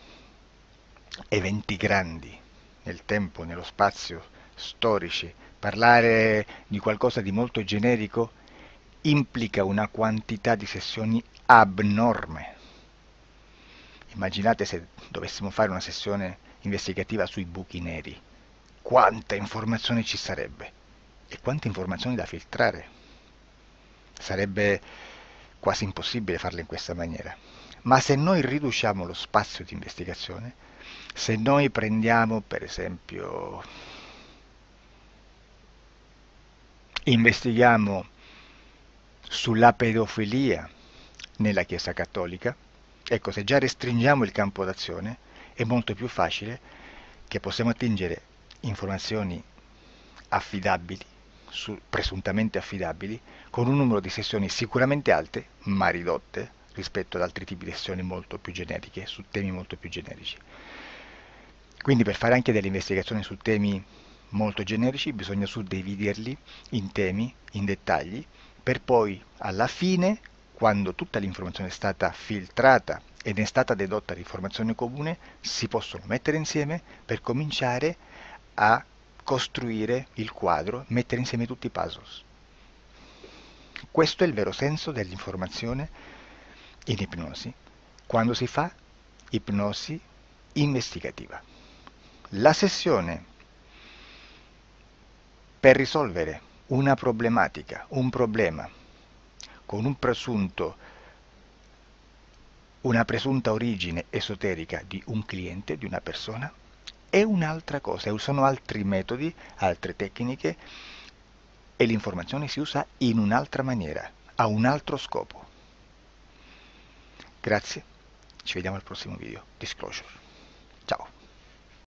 [SPEAKER 3] eventi grandi nel tempo, nello spazio, storici, parlare di qualcosa di molto generico implica una quantità di sessioni abnorme. Immaginate se dovessimo fare una sessione investigativa sui buchi neri. Quanta informazione ci sarebbe e quante informazioni da filtrare. Sarebbe quasi impossibile farlo in questa maniera. Ma se noi riduciamo lo spazio di investigazione, se noi prendiamo per esempio, investighiamo sulla pedofilia nella Chiesa Cattolica, ecco, se già restringiamo il campo d'azione è molto più facile che possiamo attingere informazioni affidabili, presuntamente affidabili, con un numero di sessioni sicuramente alte, ma ridotte rispetto ad altri tipi di sessioni molto più generiche, su temi molto più generici. Quindi per fare anche delle investigazioni su temi molto generici bisogna suddividerli in temi, in dettagli, per poi alla fine, quando tutta l'informazione è stata filtrata ed è stata dedotta l'informazione comune, si possono mettere insieme per cominciare a costruire il quadro, mettere insieme tutti i puzzles. Questo è il vero senso dell'informazione in ipnosi, quando si fa ipnosi investigativa. La sessione per risolvere una problematica, un problema, con una presunta origine esoterica di un cliente, di una persona, è un'altra cosa, sono altri metodi, altre tecniche e l'informazione si usa in un'altra maniera, ha un altro scopo. Grazie, ci vediamo al prossimo video. Disclosure.